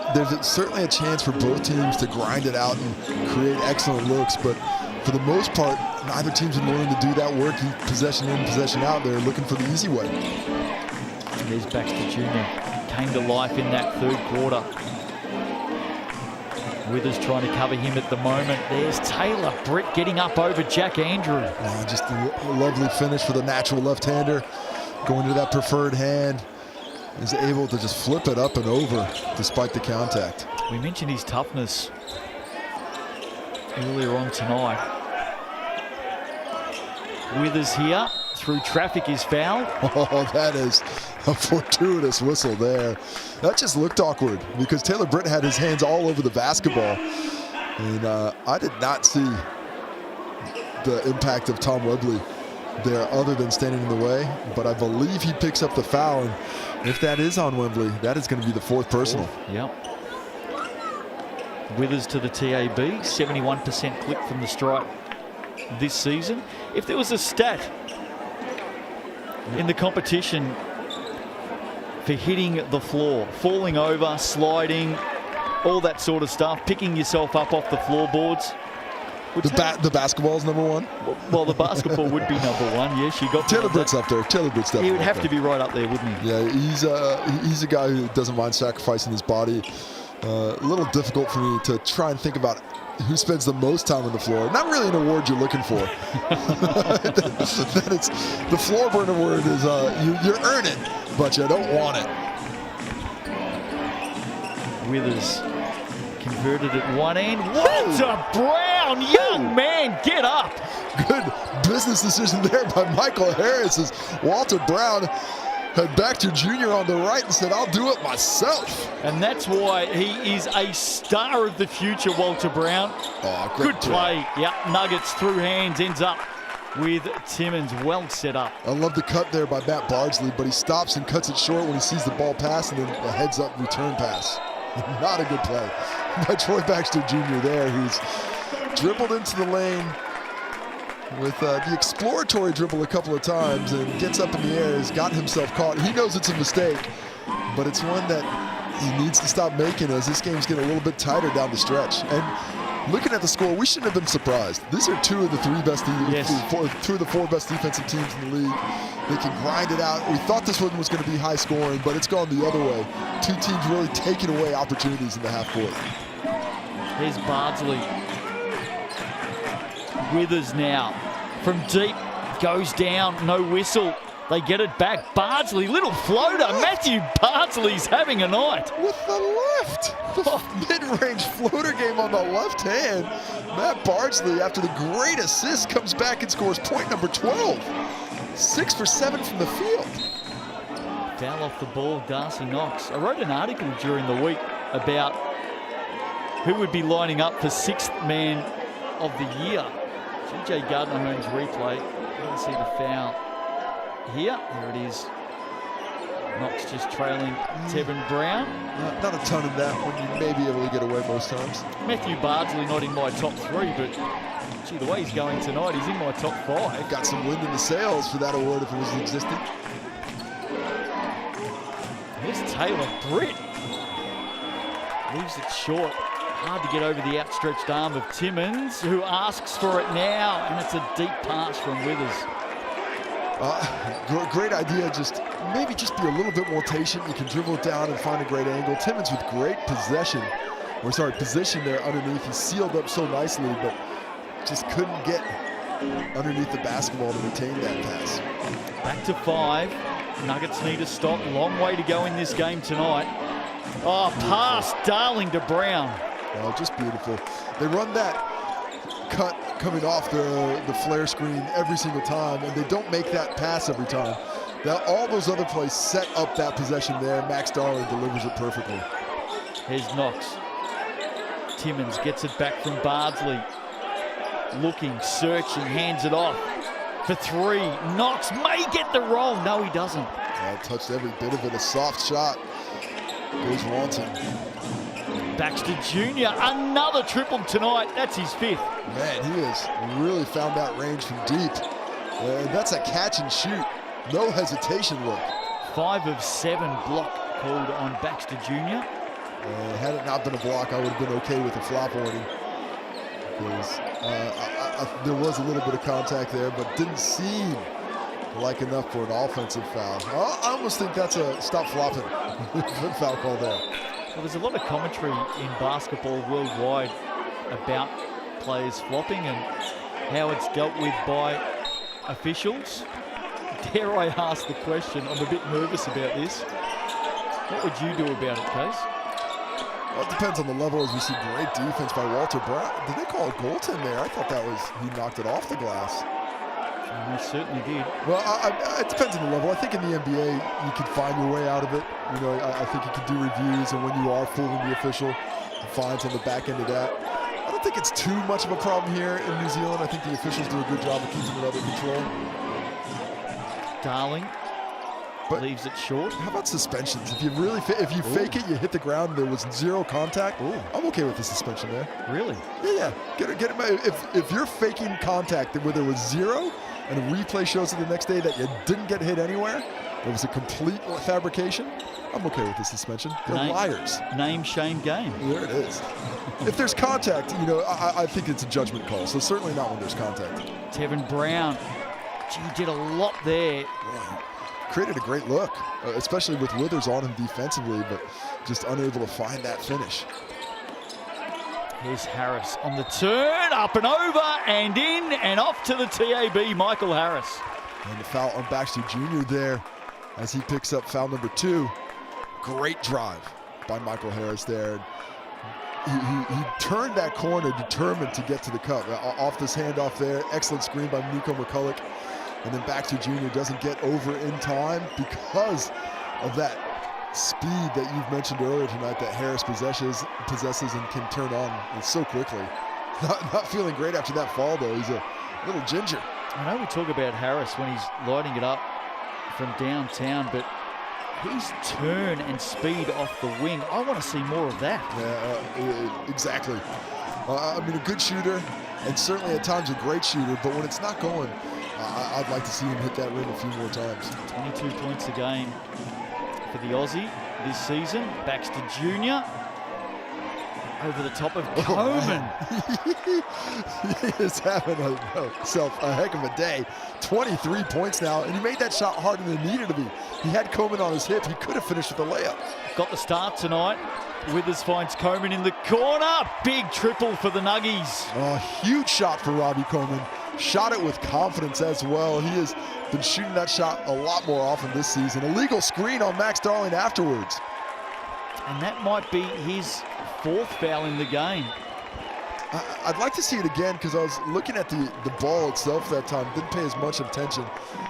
certainly a chance for both teams to grind it out and create excellent looks, but for the most part, neither team's been willing to do that work, possession in, possession out. They're looking for the easy way. And there's Baxter Jr. Came to life in that third quarter. Withers trying to cover him at the moment. There's Taylor Britt getting up over Jack Andrew. Just a lovely finish for the natural left-hander. Going to that preferred hand. Is able to just flip it up and over despite the contact. We mentioned his toughness earlier on tonight. Withers here through traffic is fouled. Oh, that is a fortuitous whistle there. That just looked awkward because Taylor Britt had his hands all over the basketball. And I did not see the impact of Tom Webley there other than standing in the way, but I believe he picks up the foul, and if that is on Wembley, that is going to be the fourth personal. Yep. Withers to the TAB, 71% clip from the stripe this season. If there was a stat in the competition for hitting the floor, falling over, sliding, all that sort of stuff, picking yourself up off the floorboards, the basketball is number one? Well, the basketball would be number one, yes. You got Taylor Britt's up there. Taylor Britt's definitely He would have to be right up there, wouldn't he? Yeah, he's a guy who doesn't mind sacrificing his body. A little difficult for me to try and think about who spends the most time on the floor. Not really an award you're looking for. It's the floor burn award is you earn it, but you don't want it. Withers converted at one end. Walter Brown, young man, get up. Good business decision there by Michael Harris as Walter Brown had Baxter Jr. on the right and said, I'll do it myself. And that's why he is a star of the future, Walter Brown. Oh, good play. Yep, Nuggets through hands, ends up with Timmins, well set up. I love the cut there by Matt Bardsley, but he stops and cuts it short when he sees the ball pass and then a heads-up return pass. Not a good play by Troy Baxter Jr. there, who's dribbled into the lane with the exploratory dribble a couple of times and gets up in the air, has got himself caught. He knows it's a mistake, but it's one that he needs to stop making as this game's getting a little bit tighter down the stretch. And looking at the score, we shouldn't have been surprised. These are two of the two of the four best defensive teams in the league. They can grind it out. We thought this one was going to be high scoring, but it's gone the other way. Two teams really taking away opportunities in the half court. Here's Bardsley. Withers now from deep, goes down, no whistle. They get it back. Bardsley, little floater. Matthew Bardsley's having a night. With the left. The mid-range floater game on the left hand. Matt Bardsley, after the great assist, comes back and scores point number 12. 6 for 7 from the field. Foul off the ball, Darcy Knox. I wrote an article during the week about who would be lining up for sixth man of the year. GJ Gardner-Holmes replay. You can see the foul here. There it is. Knox just trailing Tevin Brown. Not a ton of that when you may be able to get away most times. Matthew Bardsley not in my top three, but gee, the way he's going tonight, he's in my top five. Got some wind in the sails for that award if it was existing. Here's Taylor Britt. Leaves it short. Hard to get over the outstretched arm of Timmins, who asks for it now, and it's a deep pass from Withers. Great idea, maybe just be a little bit more patient. You can dribble it down and find a great angle. Timmins with great position there underneath. He sealed up so nicely, but just couldn't get underneath the basketball to retain that pass. Back to 5. Nuggets need to stop. Long way to go in this game tonight. Oh, pass, Darling to Brown. Oh, just beautiful. They run that cut coming off the flare screen every single time, and they don't make that pass every time. All those other plays set up that possession there. Max Darling delivers it perfectly. Here's Knox. Timmins gets it back from Bardsley. Looking, searching, hands it off for 3. Knox may get the roll. No, he doesn't. Touched every bit of it. A soft shot. Goes wanting. Baxter Jr., another triple tonight. That's his 5th. Man, he has really found that range from deep. That's a catch and shoot. No hesitation look. 5 of 7 block called on Baxter Jr. Had it not been a block, I would have been okay with a flop warning. Because there was a little bit of contact there, but didn't seem like enough for an offensive foul. I almost think that's a stop flopping. Good foul call there. Well, there's a lot of commentary in basketball worldwide about players flopping and how it's dealt with by officials. Dare I ask the question? I'm a bit nervous about this. What would you do about it, Case? Well, it depends on the level, as we see great defense by Walter Brown. Did they call a goaltend there? I thought that was, he knocked it off the glass. He certainly did. Well, it depends on the level. I think in the NBA, you can find your way out of it. You know, I think you can do reviews, and when you are fooling the official, fines on the back end of that. I don't think it's too much of a problem here in New Zealand. I think the officials do a good job of keeping it under control. Darling leaves it short. How about suspensions? If you really fake it, you hit the ground, and there was 0 contact. Ooh. I'm okay with the suspension there. Really? Yeah. Get it. If you're faking contact where there was 0, and a replay shows it the next day that you didn't get hit anywhere, it was a complete fabrication, I'm okay with the suspension. They're liars. Name, shame, game. There it is. If there's contact, you know, I think it's a judgment call, so certainly not when there's contact. Tevin Brown, gee, did a lot there. Yeah. Created a great look, especially with Withers on him defensively, but just unable to find that finish. Here's Harris on the turn, up and over and in and off to the TAB, Michael Harris. And the foul on Baxter Jr. there as he picks up foul number 2. Great drive by Michael Harris there. He turned that corner determined to get to the cup. Off this handoff there, excellent screen by Nico McCulloch. And then Baxter Jr. doesn't get over in time because of that speed that you've mentioned earlier tonight that Harris possesses and can turn on so quickly. Not feeling great after that fall, though. He's a little ginger. I know we talk about Harris when he's lighting it up from downtown, but his turn and speed off the wing, I want to see more of that. Yeah, exactly. I mean, a good shooter, and certainly at times a great shooter, but when it's not going, I'd like to see him hit that rim a few more times. 22 points a game for the Aussie this season. Baxter Jr. over the top of Coleman. He is having himself a heck of a day. 23 points now, and he made that shot harder than it needed to be. He had Coleman on his hip. He could have finished with a layup. Got the start tonight. Withers finds Coleman in the corner. Big triple for the Nuggies. Oh, huge shot for Robbie Coleman. Shot it with confidence as well. He has been shooting that shot a lot more often this season. Illegal screen on Max Darling afterwards. And that might be his 4th foul in the game. I'd like to see it again because I was looking at the ball itself that time. Didn't pay as much attention.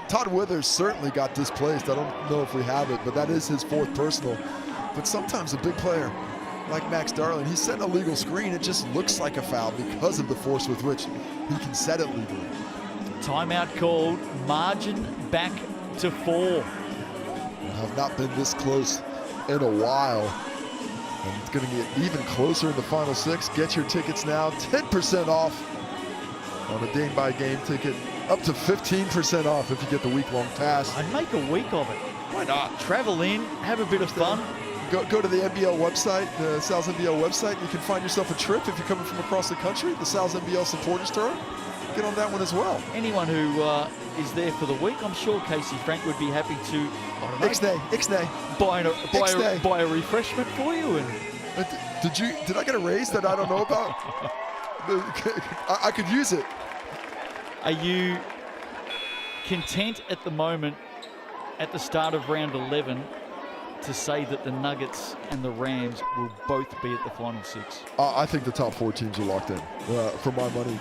Todd Withers certainly got displaced. I don't know if we have it, but that is his 4th personal. But sometimes a big player like Max Darling, he's setting a legal screen. It just looks like a foul because of the force with which he can set it legally. Timeout called. Margin back to 4. I've not been this close in a while. And it's going to get even closer in the final 6. Get your tickets now. 10% off on a game-by-game ticket. Up to 15% off if you get the week-long pass. I'd make a week of it. Why not? Travel in, have a bit of fun. Go to the NBL website, the Sal's NBL website. You can find yourself a trip if you're coming from across the country. The Sal's NBL Supporters Tour. Get on that one as well. Anyone who is there for the week, I'm sure Casey Frank would be happy to Ixnay. Buy a refreshment for you. And did I get a raise that I don't know about? I could use it. Are you content at the moment, at the start of round 11, to say that the Nuggets and the Rams will both be at the final 6? I think the top 4 teams are locked in. For my money,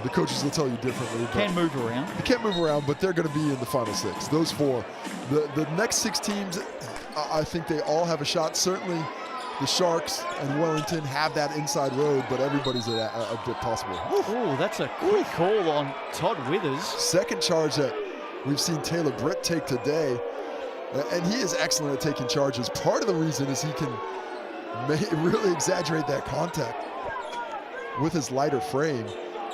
the coaches will tell you differently. Can move around. They can't move around, but they're going to be in the final 6. Those 4. The next 6 teams, I think they all have a shot. Certainly, the Sharks and Wellington have that inside road, but everybody's a bit possible. Oh, that's a quick call on Todd Withers. Second charge that we've seen Taylor Britt take today. And he is excellent at taking charges. Part of the reason is he can really exaggerate that contact with his lighter frame.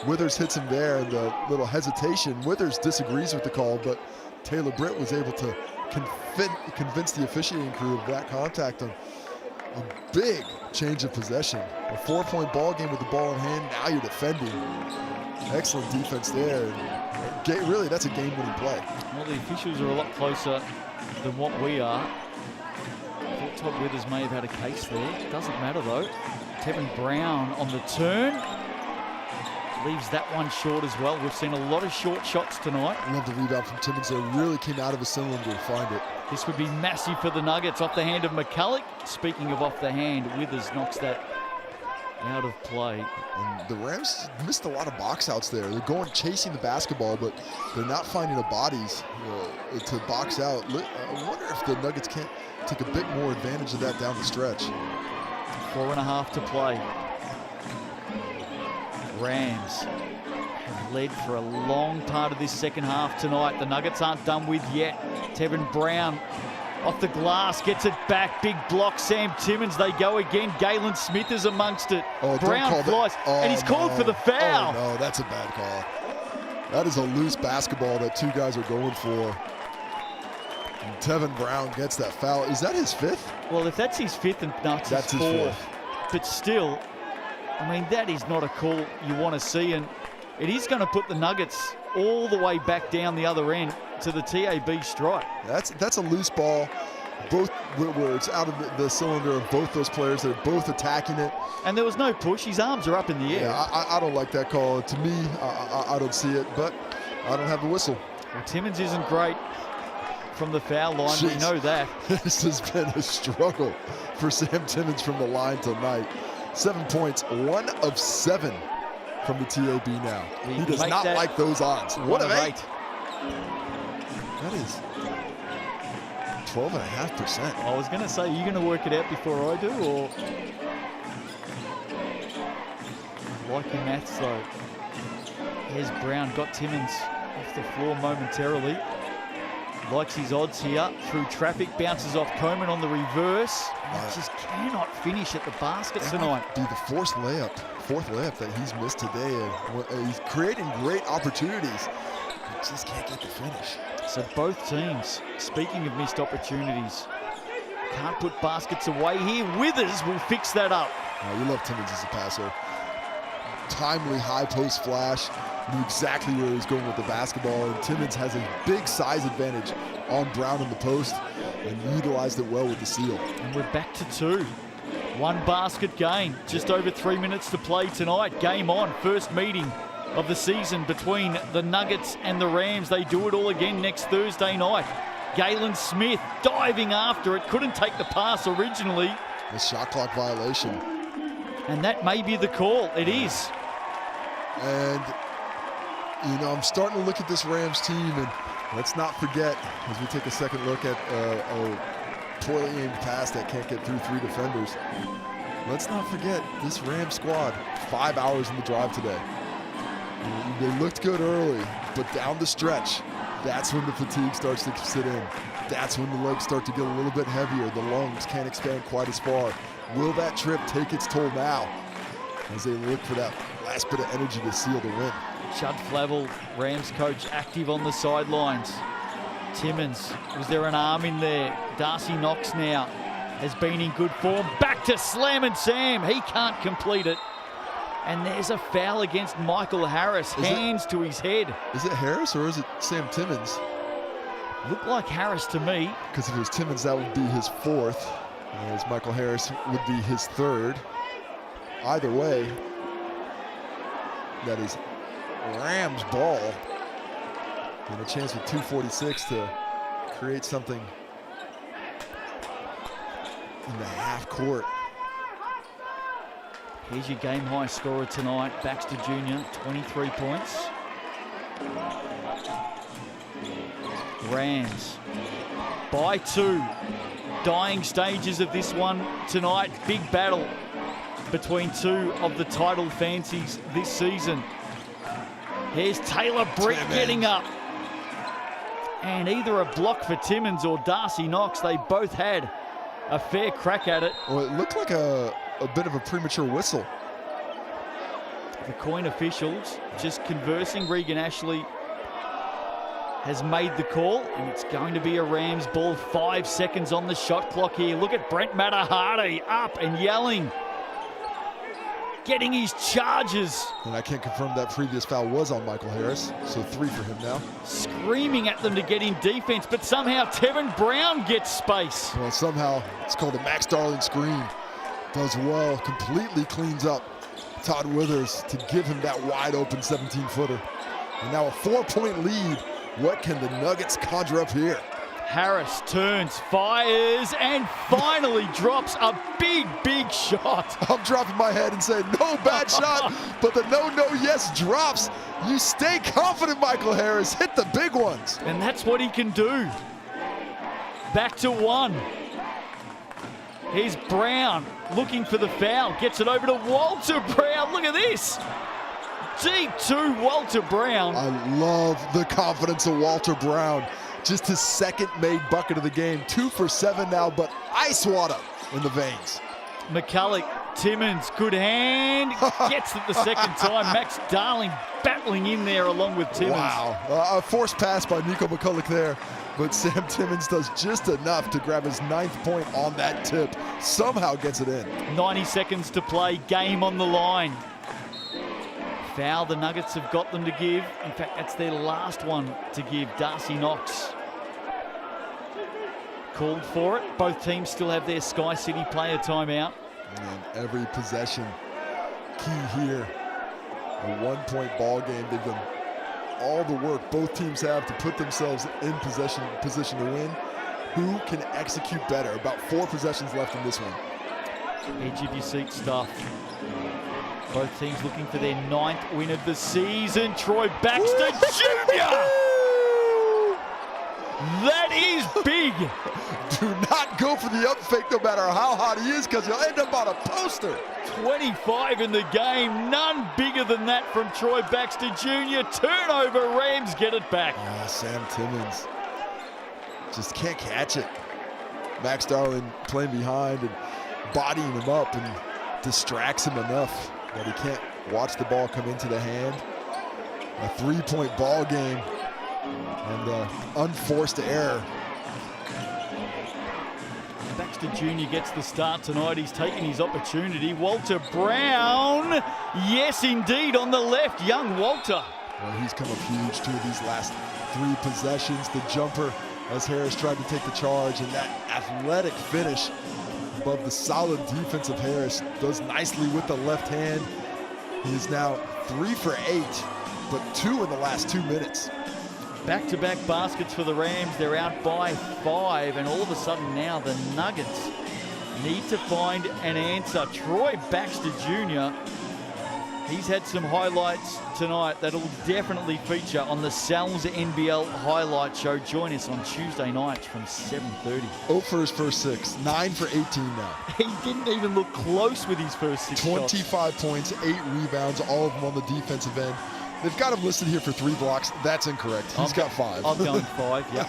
Withers hits him there, and the little hesitation. Withers disagrees with the call, but Taylor Britt was able to convince the officiating crew of that contact on a big change of possession. A 4-point ball game with the ball in hand. Now you're defending. Excellent defense there. Really, that's a game-winning play. Well, the officials are a lot closer than what we are. I thought Todd Withers may have had a case there. Doesn't matter though. Tevin Brown on the turn. Leaves that one short as well. We've seen a lot of short shots tonight. I love the rebound from Timmins there. Really came out of a cylinder to find it. This would be massive for the Nuggets. Off the hand of McCulloch. Speaking of off the hand, Withers knocks that out of play. And the Rams missed a lot of box outs there. They're going chasing the basketball, but they're not finding the bodies to box out. I wonder if the Nuggets can't take a bit more advantage of that down the stretch. 4.5 to play. Rams have led for a long part of this second half tonight. The Nuggets aren't done with yet. Tevin Brown off the glass, gets it back. Big block, Sam Timmins. They go again. Galen Smith is amongst it. Oh, Brown flies, and he's called for the foul. Oh, no, that's a bad call. That is a loose basketball that two guys are going for. And Tevin Brown gets that foul. Is that his fifth? Well, if that's his fifth, and no, it's his fourth. But still, I mean, that is not a call you want to see, and it is going to put the Nuggets all the way back down the other end to the TAB stripe. That's a loose ball, both where it's out of the cylinder of both those players. They're both attacking it. And there was no push. His arms are up in the air. Yeah, I don't like that call. To me, I don't see it, but I don't have the whistle. Well, Timmins isn't great from the foul line. Jeez. We know that. This has been a struggle for Sam Timmins from the line tonight. 7 points, 1 of 7 from the TAB now. He does not like those odds. 1 of 8. That is 12.5%. I was going to say, you're going to work it out before I do, or? Like your maths though. Here's Brown, got Timmins off the floor momentarily. Likes his odds here through traffic, bounces off Coleman on the reverse. Just cannot finish at the basket tonight. Might be the fourth layup that he's missed today. He's creating great opportunities, but just can't get the finish. So both teams, speaking of missed opportunities, can't put baskets away here. Withers will fix that up. You love Timmins as a passer. Timely high post flash. Knew exactly where he was going with the basketball, and Timmins has a big size advantage on Brown in the post and utilized it well with the seal. And we're back to 2. 1 basket game, just over 3 minutes to play tonight. Game on, first meeting of the season between the Nuggets and the Rams. They do it all again next Thursday night. Galen Smith diving after it, couldn't take the pass originally. A shot clock violation. And that may be the call. It is. And you know, I'm starting to look at this Rams team, and let's not forget, as we take a second look at a poorly aimed pass that can't get through 3 defenders, let's not forget this Rams squad, 5 hours in the drive today. They looked good early, but down the stretch, that's when the fatigue starts to sit in. That's when the legs start to get a little bit heavier. The lungs can't expand quite as far. Will that trip take its toll now as they look for that last bit of energy to seal the win? Chud Flavel, Rams coach, active on the sidelines. Timmins, was there an arm in there? Darcy Knox now has been in good form. Back to Slam and Sam. He can't complete it. And there's a foul against Michael Harris. Hands to his head. Is it Harris or is it Sam Timmins? Looked like Harris to me. Because if it was Timmins, that would be his 4th. As Michael Harris would be his 3rd. Either way, that is Rams ball, and a chance with 2:46 to create something in the half court. Here's your game high scorer tonight, Baxter Jr., 23 points. Rams by 2. Dying stages of this one tonight. Big battle between 2 of the title fancies this season. Here's Taylor Britt getting up. And either a block for Timmins or Darcy Knox. They both had a fair crack at it. Well, it looked like a bit of a premature whistle. The coin officials just conversing. Regan Ashley has made the call, and it's going to be a Rams ball. 5 seconds on the shot clock here. Look at Brent Matahari up and yelling, getting his charges. And I can't confirm that previous foul was on Michael Harris, so 3 for him now. Screaming at them to get in defense, but somehow Tevin Brown gets space. Well, somehow it's called a Max Darling screen. Does well, completely cleans up Todd Withers to give him that wide open 17-footer. And now a 4-point lead. What can the Nuggets conjure up here? Harris turns, fires, and finally drops a big, big shot. I'm dropping my head and saying, no bad shot, but the no, yes drops. You stay confident, Michael Harris. Hit the big ones. And that's what he can do. Back to 1. Here's Brown looking for the foul. Gets it over to Walter Brown. Look at this. Deep to Walter Brown. I love the confidence of Walter Brown. Just his second made bucket of the game. 2 for 7 now, but ice water in the veins. McCulloch, Timmons, good hand. Gets it the second time. Max Darling battling in there along with Timmons. Wow. A forced pass by Nico McCulloch there, but Sam Timmons does just enough to grab his 9th point on that tip. Somehow gets it in. 90 seconds to play. Game on the line. Foul the Nuggets have got them to give. In fact, that's their last one to give. Darcy Knox called for it. Both teams still have their Sky City player timeout. And every possession key here. A 1-point ball game. They've done all the work both teams have to put themselves in position to win. Who can execute better? About 4 possessions left in this one. Edge of your seat stuff. Both teams looking for their 9th win of the season. Troy Baxter Jr. That is big. Do not go for the up fake no matter how hot he is, because you'll end up on a poster. 25 in the game. None bigger than that from Troy Baxter Jr. Turnover. Rams get it back. Sam Timmons just can't catch it. Max Darling playing behind and bodying him up and distracts him enough that he can't watch the ball come into the hand. A 3-point ball game and unforced error. Baxter Jr. gets the start tonight. He's taken his opportunity. Walter Brown, yes indeed, on the left. Young Walter. Well, he's come up huge 2 of these last 3 possessions. The jumper as Harris tried to take the charge, and that athletic finish above the solid defense of Harris does nicely with the left hand. He is now 3 for 8, but 2 in the last 2 minutes. Back-to-back baskets for the Rams. They're out by 5, and all of a sudden now the Nuggets need to find an answer. Troy Baxter Jr., he's had some highlights tonight that'll definitely feature on the Sal's NBL highlight show. Join us on Tuesday nights from 7:30. 0 for his first 6, 9 for 18 now. He didn't even look close with his first 6 shots. 25 points, 8 rebounds, all of them on the defensive end. They've got him listed here for 3 blocks. That's incorrect. He's got 5. I'm going 5, yeah.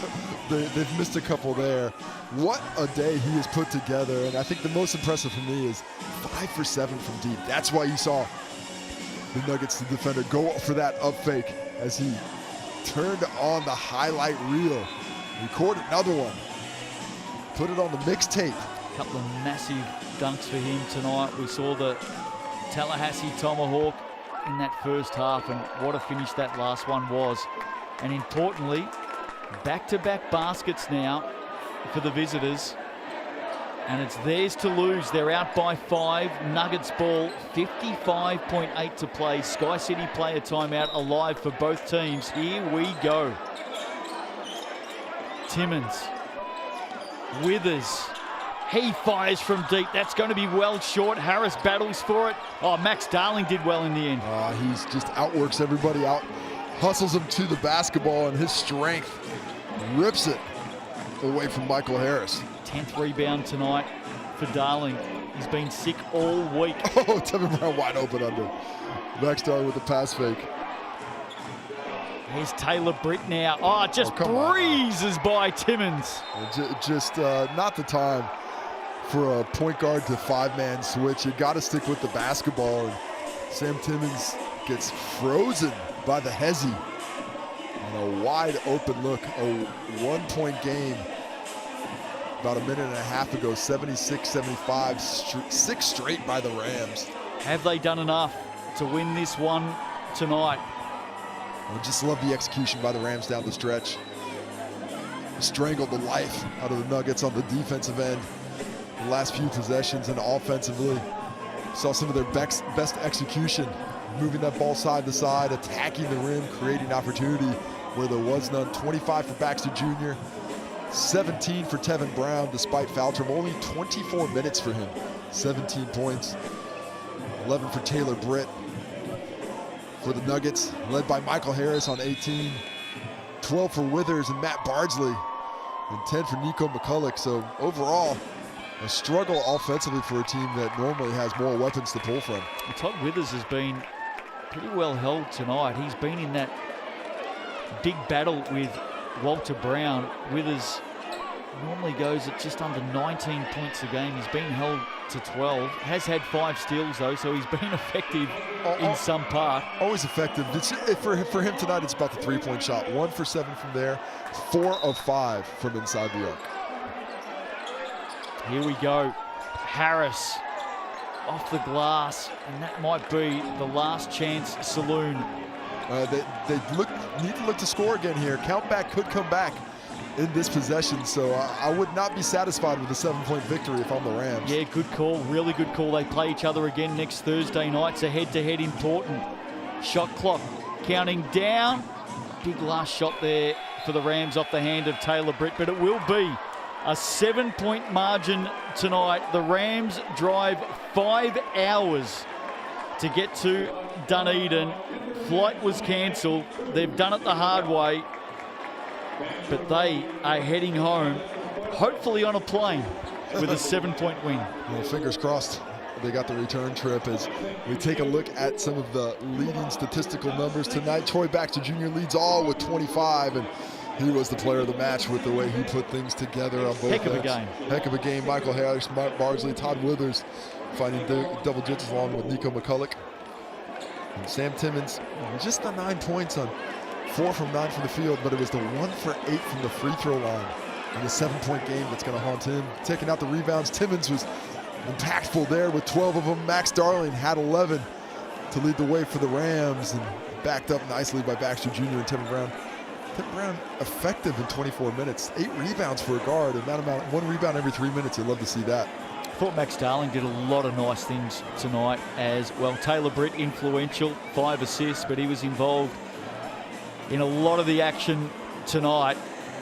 They've missed a couple there. What a day he has put together. And I think the most impressive for me is 5 for 7 from deep. That's why you saw the Nuggets, the defender, go for that up fake as he turned on the highlight reel. Recorded another one. Put it on the mixtape. A couple of massive dunks for him tonight. We saw the Tallahassee Tomahawk in that first half, and what a finish that last one was. And importantly, back-to-back baskets now for the visitors, and it's theirs to lose. They're out by 5. Nuggets ball, 55.8 to play. Sky City player timeout alive for both teams. Here we go. Timmons, Withers, he fires from deep. That's going to be well short. Harris battles for it. Oh, Max Darling did well in the end. He's just outworks everybody out, hustles him to the basketball, and his strength rips it away from Michael Harris. 10th rebound tonight for Darling. He's been sick all week. Oh, Tevin Brown wide open under. Max Darling with the pass fake. Here's Taylor Britt now. Oh, just breezes by Timmons. Just not the time for a point guard to five-man switch. You got to stick with the basketball. And Sam Timmons gets frozen by the Hezi. And a wide open look, a one-point game about a minute and a half ago, 76-75, 6 straight by the Rams. Have they done enough to win this one tonight? I just love the execution by the Rams down the stretch. Strangled the life out of the Nuggets on the defensive end. The last few possessions, and offensively saw some of their best execution, moving that ball side to side, attacking the rim, creating opportunity where there was none. 25 for Baxter Jr., 17 for Tevin Brown despite foul trouble. Only 24 minutes for him. 17 points, 11 for Taylor Britt. For the Nuggets, led by Michael Harris on 18, 12 for Withers and Matt Bardsley, and 10 for Nico McCulloch. So overall, a struggle offensively for a team that normally has more weapons to pull from. Todd Withers has been pretty well held tonight. He's been in that big battle with Walter Brown. Withers normally goes at just under 19 points a game. He's been held to 12. Has had 5 steals though, so he's been effective in some part. Always effective. For him tonight, it's about the three-point shot. 1 for 7 from there, 4 of 5 from inside the arc. Here we go. Harris off the glass, and that might be the last chance saloon. They need to look to score again here. Countback could come back in this possession, so I would not be satisfied with a 7-point victory if I'm the Rams. Yeah, good call, really good call. They play each other again next Thursday night. It's a head-to-head important. Shot clock counting down. Big last shot there for the Rams off the hand of Taylor Britt, but it will be a 7-point margin tonight. The Rams drive 5 hours to get to Dunedin. Flight was cancelled. They've done it the hard way, but they are heading home, hopefully on a plane, with a 7-point win. Well, fingers crossed they got the return trip. As we take a look at some of the leading statistical numbers tonight, Troy Baxter Jr. leads all with 25, and he was the player of the match with the way he put things together on both Heck of a ends. game. Heck of a game. Michael Harris, Mark Bardsley, Todd Withers finding double digits along with Nico McCulloch. And Sam Timmons, just the 9 points on 4 from 9 from the field, but it was the 1 for 8 from the free throw line in a 7-point game that's going to haunt him. Taking out the rebounds, Timmons was impactful there with 12 of them. Max Darling had 11 to lead the way for the Rams, and backed up nicely by Baxter Jr. and Tevin Brown. Tevin Brown effective in 24 minutes. 8 rebounds for a guard, and that amount, 1 rebound every 3 minutes. You'd love to see that. I thought Max Darling did a lot of nice things tonight as well. Taylor Britt influential, 5 assists, but he was involved in a lot of the action tonight.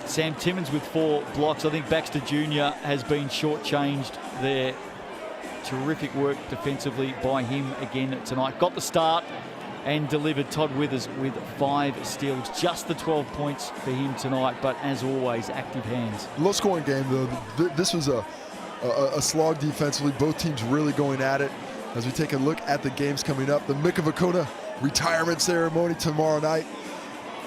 Sam Timmons with 4 blocks. I think Baxter Jr. has been shortchanged there. Terrific work defensively by him again tonight. Got the start and delivered. Todd Withers with 5 steals. Just the 12 points for him tonight, but as always, active hands. Low scoring game though. This was a slog defensively. Both teams really going at it. As we take a look at the games coming up, the Mika Vakona retirement ceremony tomorrow night.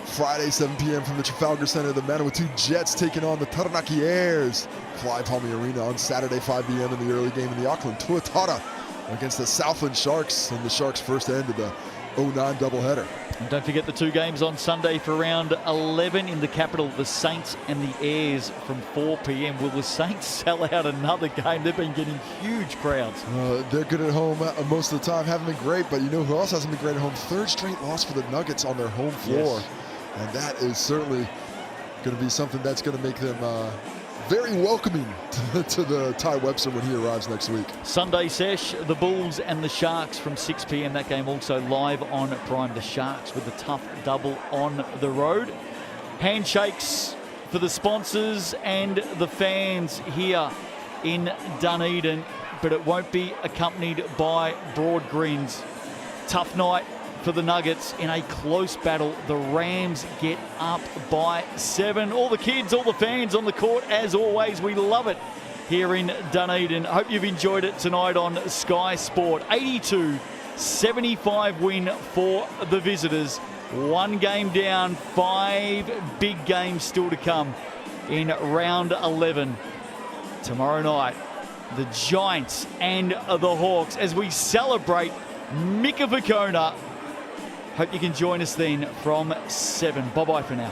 Friday, 7 p.m. from the Trafalgar Center. The Manawatu Jets taking on the Taranaki Airs. Fly Palmy Arena on Saturday, 5 p.m. in the early game in the Auckland Tuatara against the Southland Sharks in the Sharks' first end of the 09 doubleheader. And don't forget the 2 games on Sunday for round 11 in the capital, the Saints and the Airs from 4 p.m. Will the Saints sell out another game? They've been getting huge crowds. They're good at home most of the time. Haven't been great, but you know who else hasn't been great at home? 3rd straight loss for the Nuggets on their home floor. Yes. And that is certainly going to be something that's going to make them very welcoming to the Ty Webster when he arrives next week. Sunday sesh, the Bulls and the Sharks from 6 p.m. That game also live on Prime. The Sharks with a tough double on the road. Handshakes for the sponsors and the fans here in Dunedin, but it won't be accompanied by broad grins. Tough night for the Nuggets in a close battle. The Rams get up by 7. All the kids, all the fans on the court, as always, we love it here in Dunedin. Hope you've enjoyed it tonight on Sky Sport. 82-75 win for the visitors. 1 game down, 5 big games still to come in round 11. Tomorrow night, the Giants and the Hawks as we celebrate Mika Vukona. Hope you can join us then from 7. Bye-bye for now.